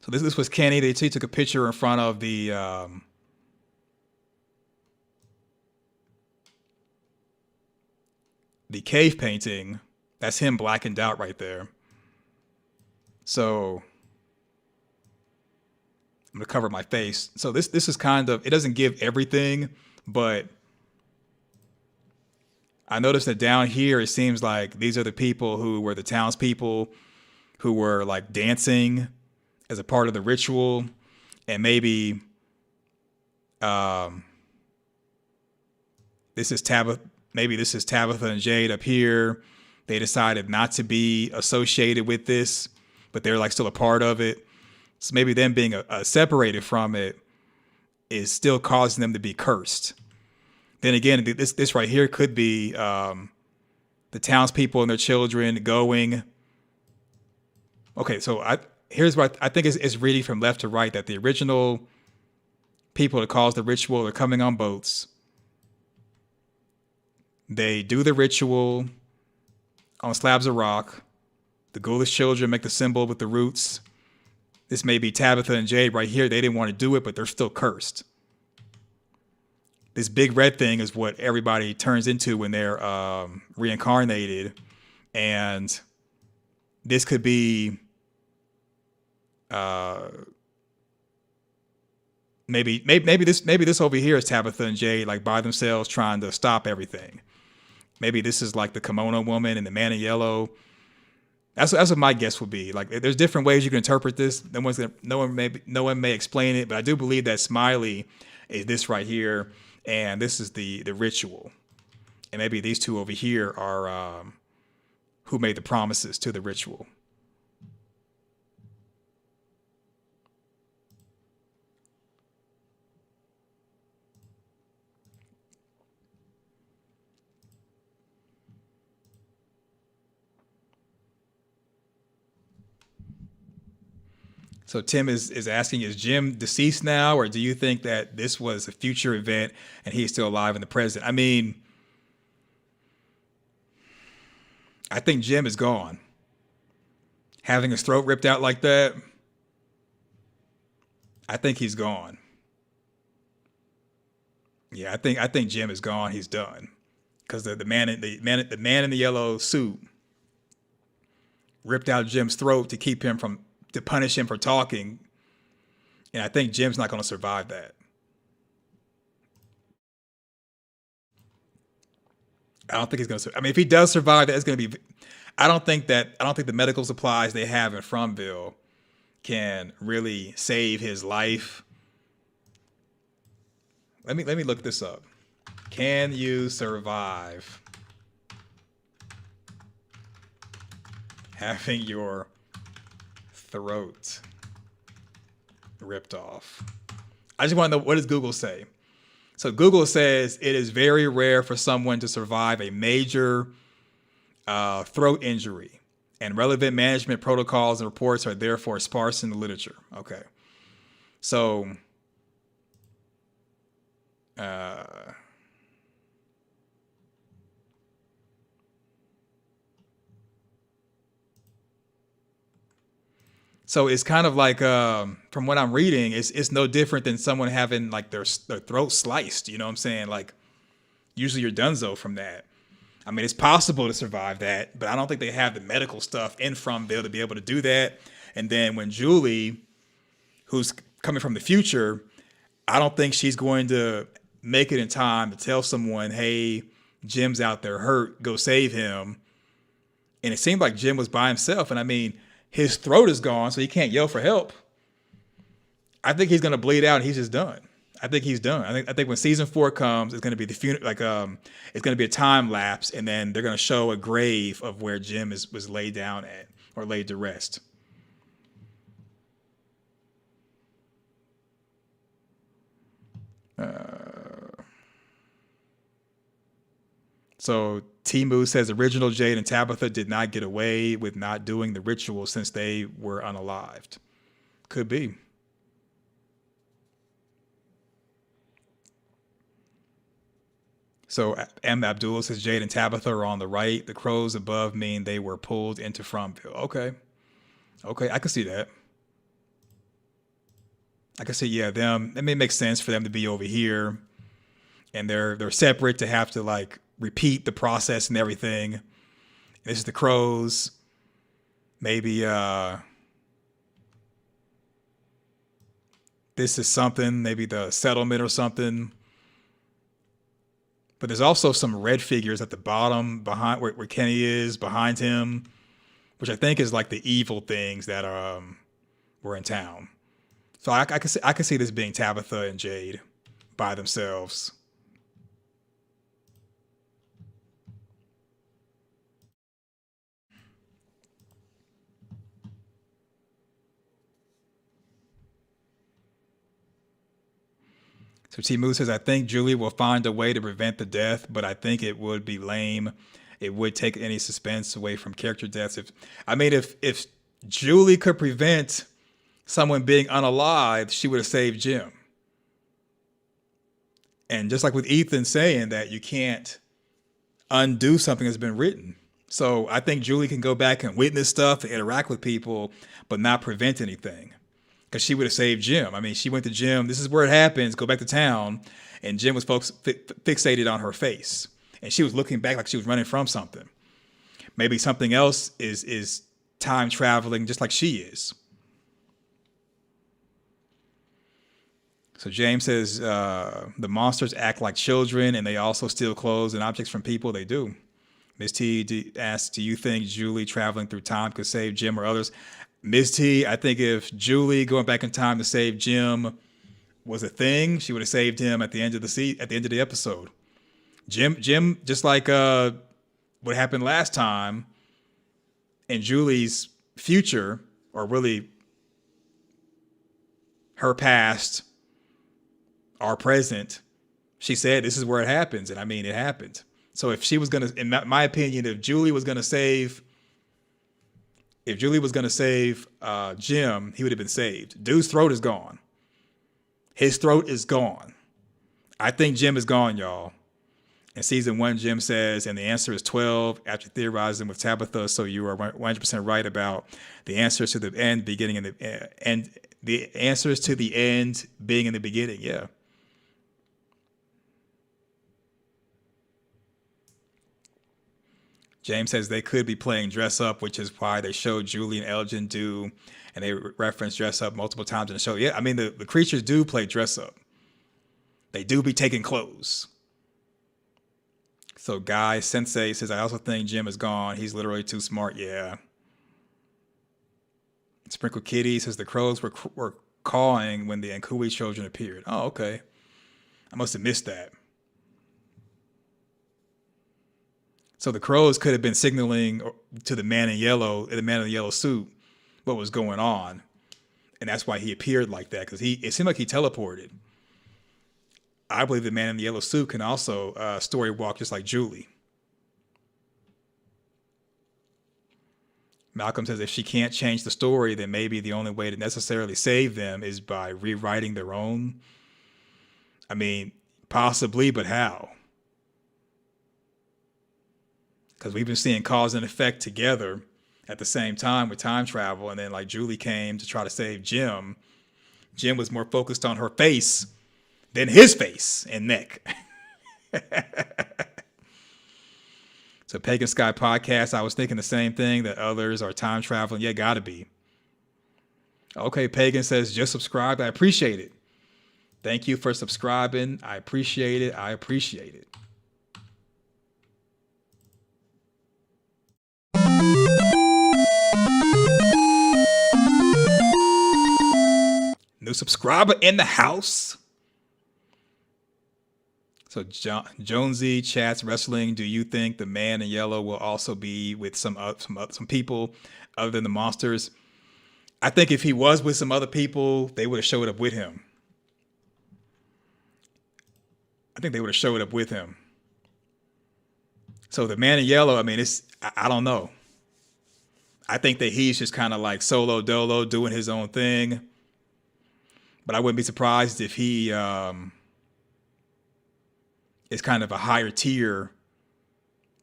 So this was Kenny. He took a picture in front of the cave painting. That's him blackened out right there. So I'm gonna cover my face. So this is kind of, it doesn't give everything, but I noticed that down here it seems like these are the people who were the townspeople who were like dancing as a part of the ritual, and maybe this is Tabitha and Jade up here. They decided not to be associated with this, but they're like still a part of it. So maybe them being separated from it is still causing them to be cursed. Then again, this right here could be the townspeople and their children going. Okay, so here's what I think is reading from left to right, that the original people that cause the ritual are coming on boats. They do the ritual on slabs of rock. The ghoulish children make the symbol with the roots. This may be Tabitha and Jade right here. They didn't want to do it, but they're still cursed. This big red thing is what everybody turns into when they're reincarnated. And this could be maybe this over here is Tabitha and Jade like by themselves trying to stop everything. Maybe this is like the kimono woman and the man in yellow. That's what my guess would be. Like, there's different ways you can interpret this. No one may explain it, but I do believe that Smiley is this right here, and this is the ritual, and maybe these two over here are who made the promises to the ritual. So Tim is asking, is Jim deceased now, or do you think that this was a future event and he's still alive in the present? I mean, I think Jim is gone. Having his throat ripped out like that, I think he's gone. Yeah, I think Jim is gone. He's done, because the man in the yellow suit ripped out Jim's throat to punish him for talking. And I think Jim's not going to survive that. I don't think he's going to. I mean, if he does survive that, it's going to be. I don't think the medical supplies they have in Fromville can really save his life. Let me look this up. Can you survive having your throat ripped off? I just want to know, what does Google say? So Google says it is very rare for someone to survive a major throat injury, and relevant management protocols and reports are therefore sparse in the literature. Okay. So so it's kind of like, from what I'm reading, it's no different than someone having like their throat sliced. You know what I'm saying? Like, usually you're donezo from that. I mean, it's possible to survive that, but I don't think they have the medical stuff in Fromville to be able to do that. And then when Julie, who's coming from the future, I don't think she's going to make it in time to tell someone, hey, Jim's out there hurt, go save him. And it seemed like Jim was by himself. And I mean, his throat is gone, so he can't yell for help. I think he's going to bleed out and he's just done. I think he's done. I think when season 4 comes, it's going to be it's going to be a time lapse, and then they're going to show a grave of where Jim was laid down at, or laid to rest. So Timu says original Jade and Tabitha did not get away with not doing the ritual since they were unalived. Could be. So M. Abdul says Jade and Tabitha are on the right. The crows above mean they were pulled into Fromville. Okay. I can see that. I can see, yeah, them. It may make sense for them to be over here, and they're separate to have to like repeat the process and everything. This is the crows. Maybe this is something, maybe the settlement or something. But there's also some red figures at the bottom behind where Kenny is, behind him, which I think is like the evil things that were in town. So I can see this being Tabitha and Jade by themselves. So Timu says, I think Julie will find a way to prevent the death, but I think it would be lame. It would take any suspense away from character deaths. If Julie could prevent someone being unalive, she would have saved Jim. And just like with Ethan saying that you can't undo something that's been written. So I think Julie can go back and witness stuff and interact with people, but not prevent anything. Because she would have saved Jim. I mean, she went to Jim. This is where it happens. Go back to town. And Jim was fixated on her face. And she was looking back like she was running from something. Maybe something else is time traveling just like she is. So James says the monsters act like children and they also steal clothes and objects from people. They do. Miss T asks, do you think Julie traveling through time could save Jim or others? Miss T, I think if Julie going back in time to save Jim was a thing, she would have saved him at the end of the episode. Jim, just like what happened last time in Julie's future, or really her past, our present, she said this is where it happens, and I mean it happened. So if she was gonna, in my opinion, if Julie was gonna save Jim, he would have been saved. Dude's throat is gone. His throat is gone. I think Jim is gone, y'all. In season 1, Jim says, and the answer is 12 after theorizing with Tabitha. So you are 100% right about the answers to the end, beginning, and the answers to the end being in the beginning. Yeah. James says they could be playing dress up, which is why they showed Julie and Elgin do, and they reference dress up multiple times in the show. Yeah, I mean, the creatures do play dress up. They do be taking clothes. So Guy Sensei says, I also think Jim is gone. He's literally too smart. Yeah. Sprinkle Kitty says the crows were cawing when the Ankui children appeared. Oh, okay. I must have missed that. So the crows could have been signaling to the man in the yellow suit, what was going on. And that's why he appeared like that, because it seemed like he teleported. I believe the man in the yellow suit can also story walk just like Julie. Malcolm says if she can't change the story, then maybe the only way to necessarily save them is by rewriting their own. I mean, possibly, but how? Because we've been seeing cause and effect together at the same time with time travel. And then like Julie came to try to save Jim. Jim was more focused on her face than his face and neck. So Pagan Sky Podcast, I was thinking the same thing, that others are time traveling. Yeah, gotta be. Okay, Pagan says, just subscribe. I appreciate it. Thank you for subscribing. I appreciate it. I appreciate it. New subscriber in the house. So Jonesy chats wrestling. Do you think the man in yellow will also be with some people other than the monsters? I think if he was with some other people, they would have showed up with him. So the man in yellow, I mean, I don't know. I think that he's just kind of like solo dolo doing his own thing. But I wouldn't be surprised if he is kind of a higher tier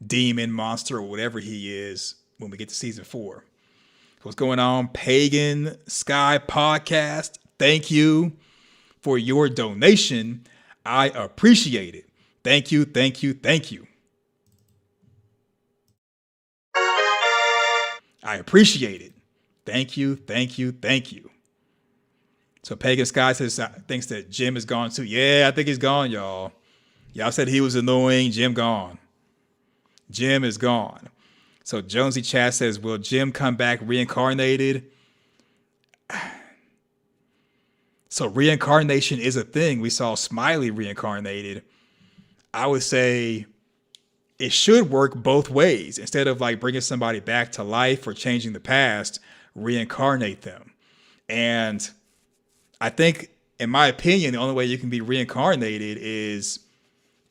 demon, monster, or whatever he is when we get to season 4. What's going on? Pagan Sky Podcast. Thank you for your donation. I appreciate it. Thank you, thank you, thank you. I appreciate it. Thank you, thank you, thank you. So Pagan Sky says thinks that Jim is gone too. Yeah, I think he's gone, y'all. Y'all said he was annoying. Jim gone. Jim is gone. So Jonesy Chat says, will Jim come back reincarnated? So reincarnation is a thing. We saw Smiley reincarnated. I would say it should work both ways. Instead of like bringing somebody back to life or changing the past, reincarnate them. And I think, in my opinion, the only way you can be reincarnated is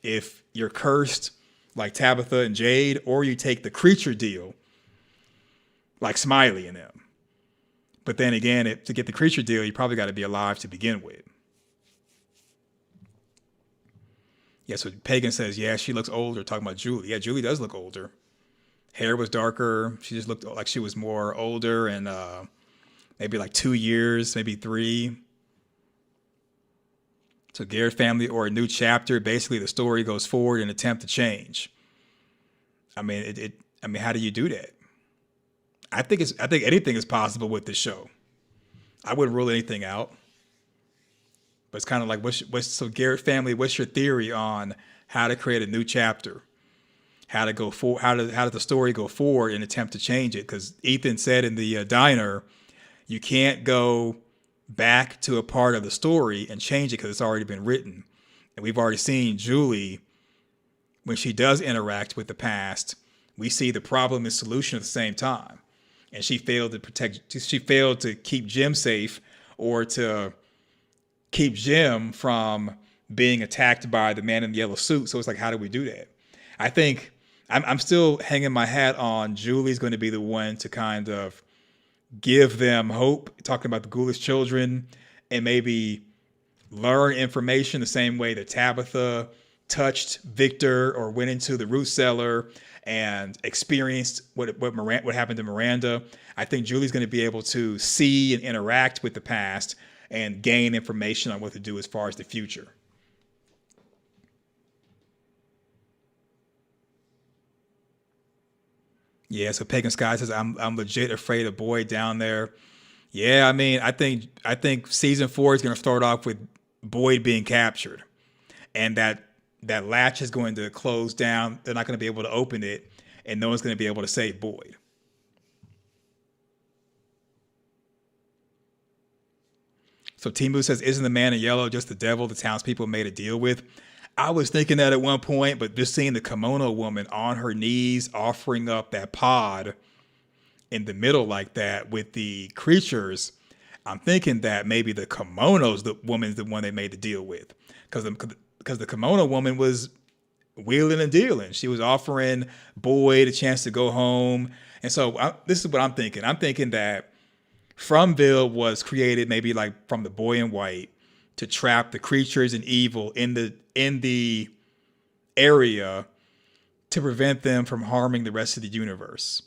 if you're cursed like Tabitha and Jade, or you take the creature deal like Smiley and them. But then again, to get the creature deal, you probably got to be alive to begin with. Yeah, so Pagan says, yeah, she looks older, talking about Julie. Yeah, Julie does look older. Hair was darker. She just looked like she was more older and maybe like 2 years, maybe 3. So Garrett family or a new chapter. Basically, the story goes forward in an attempt to change. I mean, I mean, how do you do that? I think anything is possible with this show. I wouldn't rule anything out. But it's kind of like, so Garrett family, what's your theory on how to create a new chapter? How to go for how did the story go forward and attempt to change it? Because Ethan said in the diner, you can't go back to a part of the story and change it because it's already been written. And we've already seen Julie, when she does interact with the past, we see the problem and solution at the same time. And she failed to keep Jim safe or to keep Jim from being attacked by the man in the yellow suit. So it's like, how do we do that? I think I'm still hanging my hat on Julie's going to be the one to kind of give them hope, talking about the ghoulish children, and maybe learn information the same way that Tabitha touched Victor or went into the root cellar and experienced what happened to Miranda. I think Julie's going to be able to see and interact with the past and gain information on what to do as far as the future. Yeah, so Pagan Sky says, I'm legit afraid of Boyd down there. Yeah, I mean, I think season 4 is going to start off with Boyd being captured, and that latch is going to close down. They're not going to be able to open it, and no one's going to be able to save Boyd. So Timu says, isn't the man in yellow just the devil the townspeople made a deal with? I was thinking that at one point, but just seeing the kimono woman on her knees offering up that pod in the middle like that with the creatures, I'm thinking that maybe the kimono's the woman's the one they made the deal with, because the kimono woman was wheeling and dealing. She was offering Boyd a chance to go home, and so this is what I'm thinking. I'm thinking that Fromville was created maybe like from the Boy in White to trap the creatures and evil in the area to prevent them from harming the rest of the universe.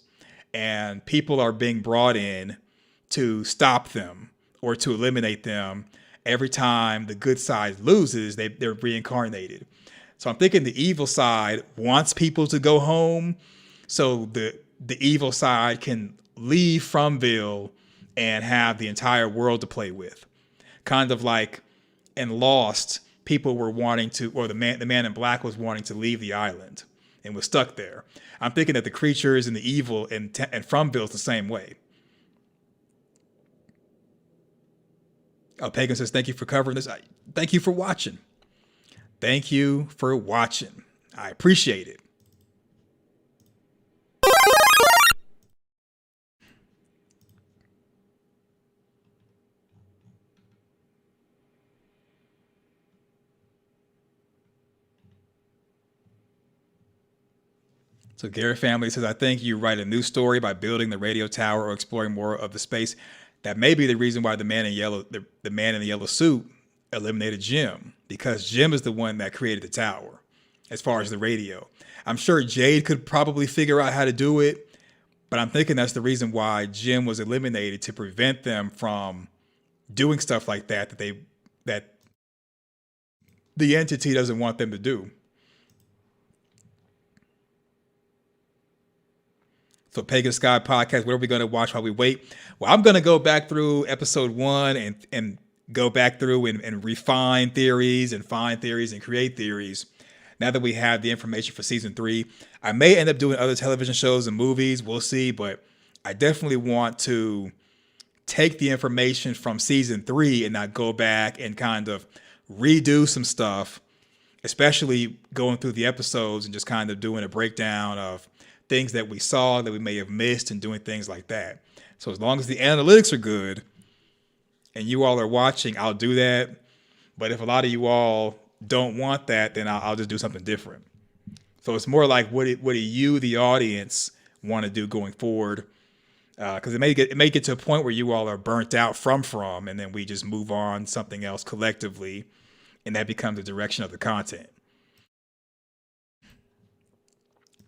And people are being brought in to stop them or to eliminate them. Every time the good side loses, they're reincarnated. So I'm thinking the evil side wants people to go home so the evil side can leave Fromville and have the entire world to play with. Kind of like in Lost, people were wanting to, or the man in black was wanting to leave the island and was stuck there. I'm thinking that the creatures and the evil and Fromville is the same way. Oh, Pagan says, thank you for covering this. Thank you for watching. Thank you for watching. I appreciate it. So Garrett family says, I think you write a new story by building the radio tower or exploring more of the space. That may be the reason why the man in yellow, the man in the yellow suit eliminated Jim, because Jim is the one that created the tower as far as the radio. I'm sure Jade could probably figure out how to do it, but I'm thinking that's the reason why Jim was eliminated, to prevent them from doing stuff like that that the entity doesn't want them to do. So Pagan Sky Podcast, what are we going to watch while we wait? Well, I'm going to go back through episode 1 and go back through and refine theories and find theories and create theories. Now that we have the information for season 3, I may end up doing other television shows and movies. We'll see. But I definitely want to take the information from season 3 and not go back and kind of redo some stuff, especially going through the episodes and just kind of doing a breakdown of things that we saw that we may have missed and doing things like that. So as long as the analytics are good and you all are watching, I'll do that. But if a lot of you all don't want that, then I'll just do something different. So it's more like, what do you, the audience, want to do going forward? Because it may get to a point where you all are burnt out from, and then we just move on something else collectively, and that becomes the direction of the content.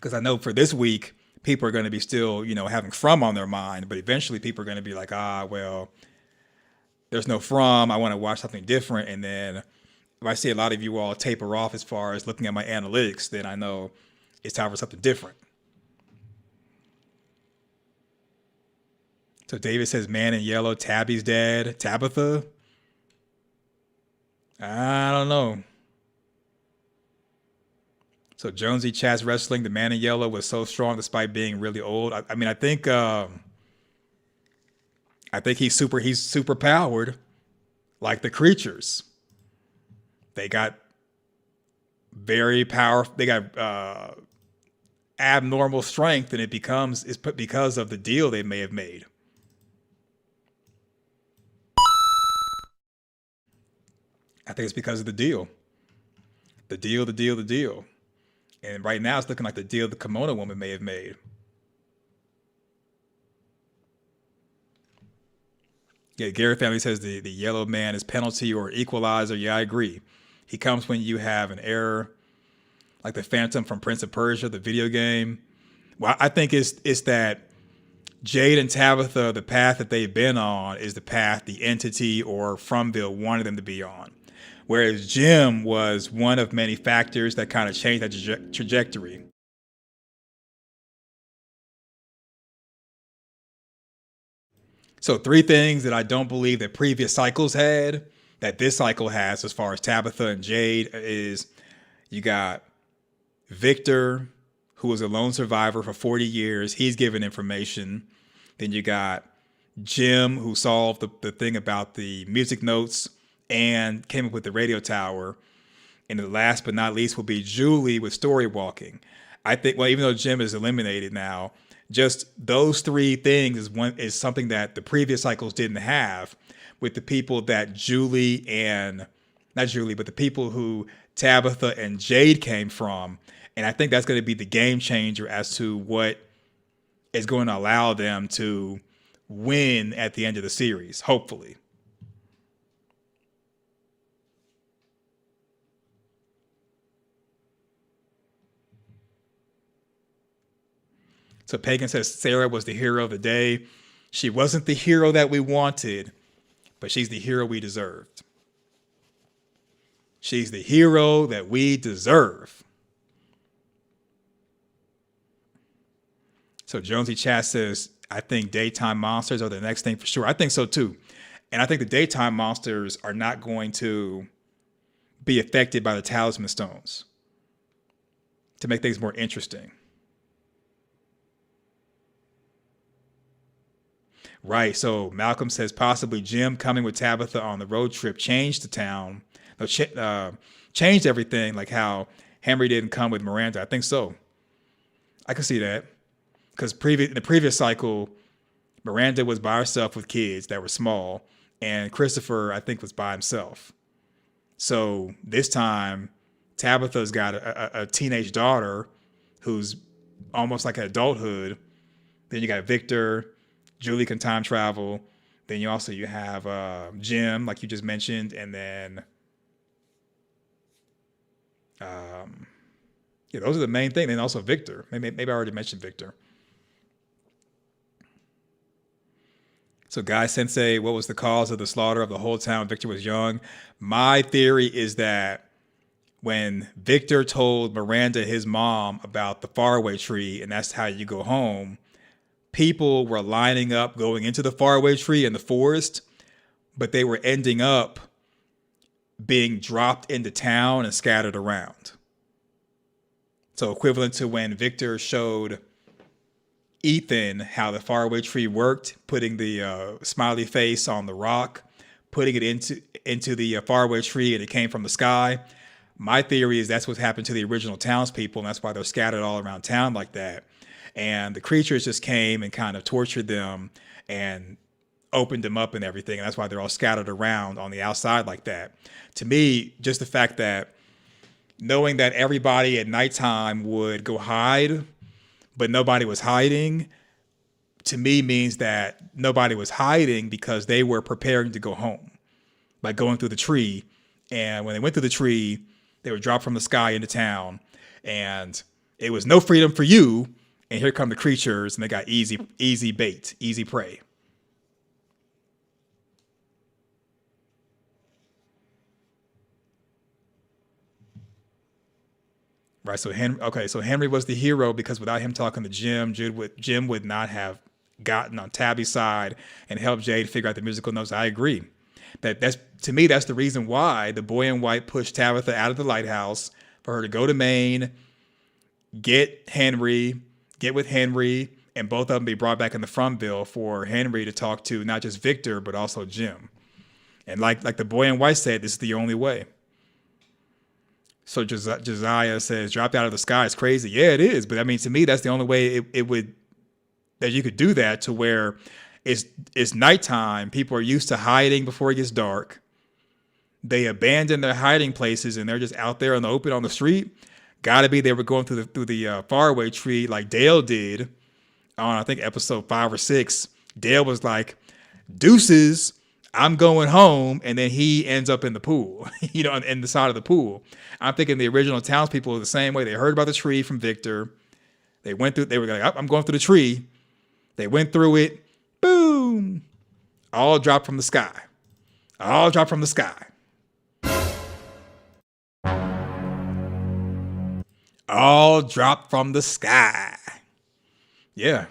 Because I know for this week, people are going to be still, having From on their mind, but eventually people are going to be like, well, there's no From. I want to watch something different. And then if I see a lot of you all taper off as far as looking at my analytics, then I know it's time for something different. So David says, man in yellow, Tabby's dad, Tabitha. I don't know. So Jonesy chats wrestling. The man in yellow was so strong despite being really old. I think he's super powered, like the creatures. They got very powerful. They got abnormal strength, and it's because of the deal they may have made. I think it's because of the deal. The deal. And right now it's looking like the deal the Kimono woman may have made. Yeah, Gary family says the yellow man is penalty or equalizer. Yeah, I agree. He comes when you have an error, like the Phantom from Prince of Persia, the video game. Well, I think it's that Jade and Tabitha, the path that they've been on is the path the entity or Fromville wanted them to be on. Whereas Jim was one of many factors that kind of changed that trajectory. So 3 things that I don't believe that previous cycles had, that this cycle has as far as Tabitha and Jade is, you got Victor, who was a lone survivor for 40 years. He's given information. Then you got Jim, who solved the thing about the music notes and came up with the radio tower. And the last but not least will be Julie with story walking. I think, well, even though Jim is eliminated now, just those 3 things is something that the previous cycles didn't have with the people that the people who Tabitha and Jade came from. And I think that's going to be the game changer as to what is going to allow them to win at the end of the series, hopefully. So Pagan says Sarah was the hero of the day. She wasn't the hero that we wanted, but she's the hero we deserved. She's the hero that we deserve. So Jonesy Chat says, I think daytime monsters are the next thing for sure. I think so too. And I think the daytime monsters are not going to be affected by the talisman stones to make things more interesting. Right. So Malcolm says possibly Jim coming with Tabitha on the road trip changed the town, changed everything, like how Henry didn't come with Miranda. I think so. I can see that because in the previous cycle, Miranda was by herself with kids that were small, and Christopher, I think, was by himself. So this time, Tabitha's got a teenage daughter who's almost like adulthood. Then you got Victor. Julie can time travel. Then you have Jim, like you just mentioned, and then those are the main thing. And also Victor. Maybe I already mentioned Victor. So Guy Sensei, what was the cause of the slaughter of the whole town? Victor was young. My theory is that when Victor told Miranda, his mom, about the faraway tree, and that's how you go home, people were lining up going into the faraway tree in the forest, but they were ending up being dropped into town and scattered around. So equivalent to when Victor showed Ethan how the faraway tree worked, putting the smiley face on the rock, putting it into the faraway tree, and it came from the sky. My theory is that's what happened to the original townspeople, and that's why they're scattered all around town like that. And the creatures just came and kind of tortured them and opened them up and everything. And that's why they're all scattered around on the outside like that. To me, just the fact that knowing that everybody at nighttime would go hide, but nobody was hiding, to me means that nobody was hiding because they were preparing to go home by going through the tree. And when they went through the tree, they were dropped from the sky into town. And it was no freedom for you. And here come the creatures, and they got easy bait, easy prey. Right. So Henry was the hero because without him talking to Jim, Jim would not have gotten on Tabby's side and helped Jade figure out the musical notes. I agree. That's to me, that's the reason why the boy in white pushed Tabitha out of the lighthouse for her to go to Maine, get with Henry, and both of them be brought back in the Fromville for Henry to talk to not just Victor, but also Jim. And like the boy in white said, this is the only way. So Josiah says, dropped out of the sky is crazy. Yeah, it is. But I mean, to me, that's the only way that you could do that, to where it's nighttime. People are used to hiding before it gets dark. They abandon their hiding places and they're just out there on the open on the street. Gotta be they were going through the faraway tree like Dale did on, I think, episode 5 or 6. Dale was like, deuces, I'm going home, and then he ends up in the pool, in the side of the pool. I'm thinking the original townspeople were the same way. They heard about the tree from Victor. They were like, I'm going through the tree. They went through it. Boom. All dropped from the sky. All dropped from the sky. All dropped from the sky. Yeah.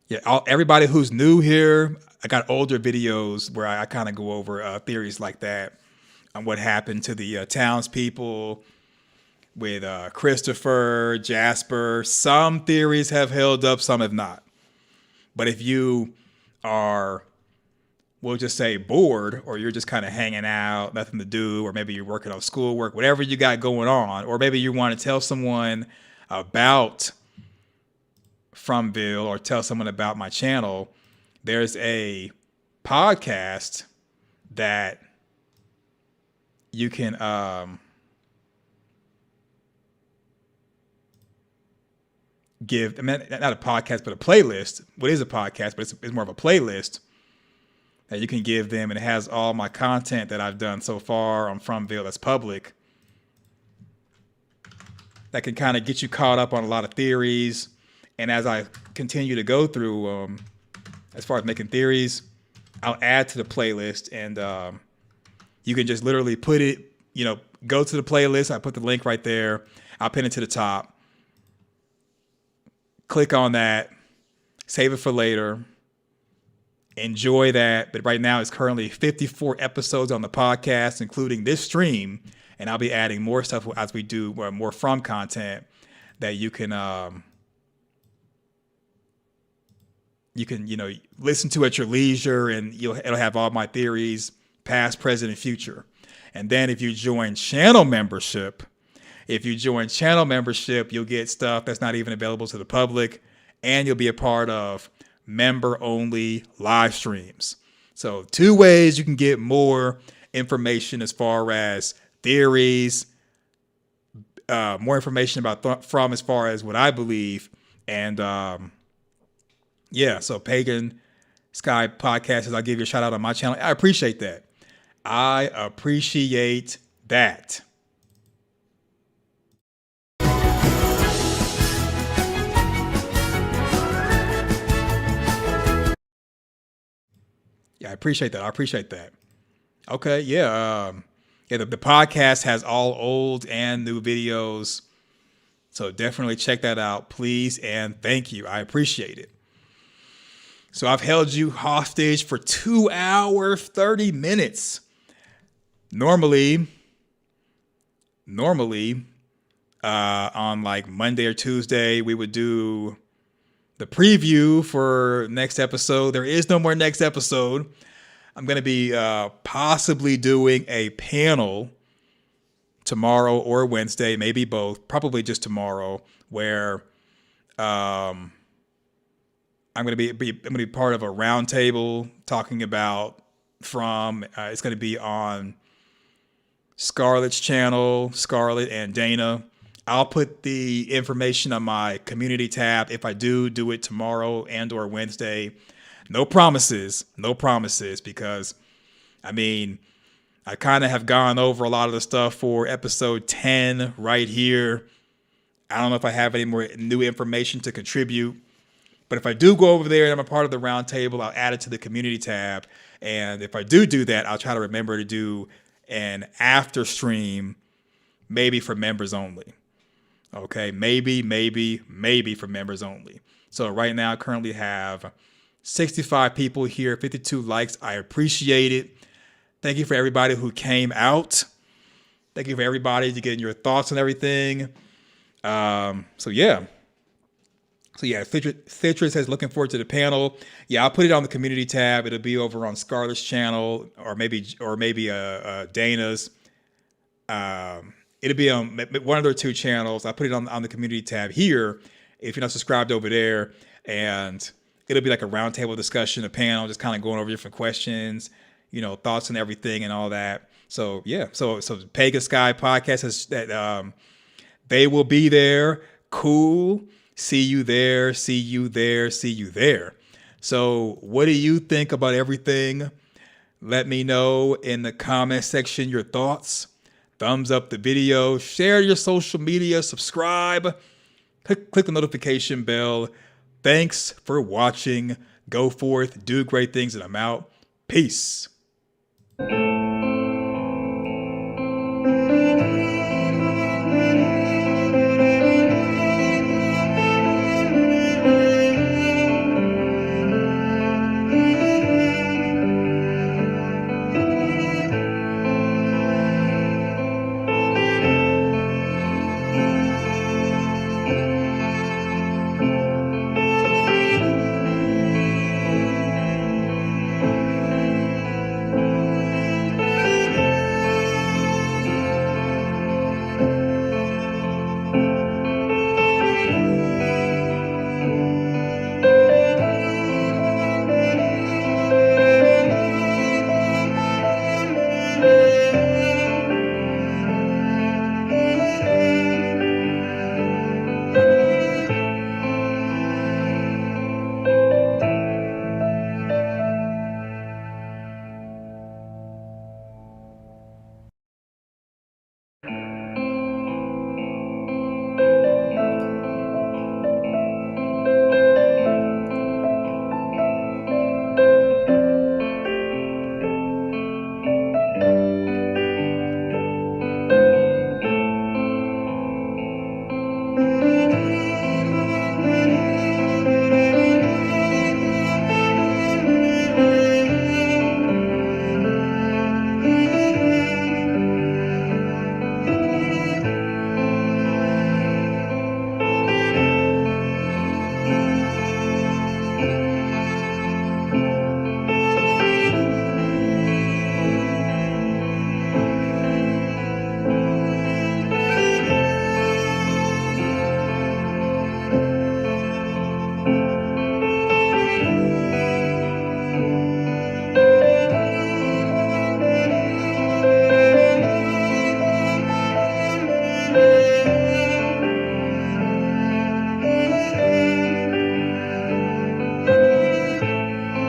Yeah, everybody who's new here, I got older videos where I kind of go over theories like that on what happened to the townspeople with Christopher, Jasper. Some theories have held up, some have not. But if you are, we'll just say, bored, or you're just kind of hanging out, nothing to do, or maybe you're working on schoolwork, whatever you got going on, or maybe you want to tell someone about Fromville or tell someone about my channel, there's a podcast that you can give, I mean, not a podcast, but a playlist. What is a podcast, but it's more of a playlist that you can give them, and it has all my content that I've done so far on Fromville that's public, that can kind of get you caught up on a lot of theories. And as I continue to go through, as far as making theories, I'll add to the playlist, and you can just literally put it, go to the playlist. I put the link right there. I'll pin it to the top. Click on that, save it for later, enjoy that. But right now it's currently 54 episodes on the podcast, including this stream. And I'll be adding more stuff as we do more From content that you can listen to at your leisure, and it'll have all my theories, past, present, and future. And then if you join channel membership, you'll get stuff that's not even available to the public, and you'll be a part of member-only live streams. So 2 ways you can get more information as far as theories, more information about From as far as what I believe, and so Pagan Sky Podcast says, I'll give you a shout out on my channel. I appreciate that. Yeah, I appreciate that. Okay, yeah. The podcast has all old and new videos. So definitely check that out, please, and thank you. I appreciate it. So I've held you hostage for 2 hours, 30 minutes. Normally, on like Monday or Tuesday, we would do the preview for next episode. There is no more next episode. I'm going to be possibly doing a panel tomorrow or Wednesday, maybe both, probably just tomorrow, where I'm going to be part of a roundtable talking about From. It's going to be on Scarlett's channel, Scarlett and Dana. I'll put the information on my community tab if I do it tomorrow and or Wednesday. No promises, because I mean, I kind of have gone over a lot of the stuff for episode 10 right here. I don't know if I have any more new information to contribute, but if I do go over there and I'm a part of the roundtable, I'll add it to the community tab. And if I do that, I'll try to remember to do an after stream, maybe for members only. Okay, maybe for members only. So right now I currently have 65 people here, 52 likes. I appreciate it. Thank you for everybody who came out. Thank you for everybody to getting your thoughts on everything. So yeah, Citrus says looking forward to the panel. Yeah, I'll put it on the community tab. It'll be over on Scarlett's channel or maybe Dana's. It'll be on one of their two channels. I put it on the community tab here if you're not subscribed over there, and it'll be like a roundtable discussion, a panel, just kind of going over different questions, thoughts and everything and all that. So yeah, so Pagan Sky Podcast has that. They will be there. Cool. See you there. See you there. See you there. So what do you think about everything? Let me know in the comment section your thoughts. Thumbs up the video. Share your social media. Subscribe. Click the notification bell. Thanks for watching. Go forth. Do great things, and I'm out. Peace.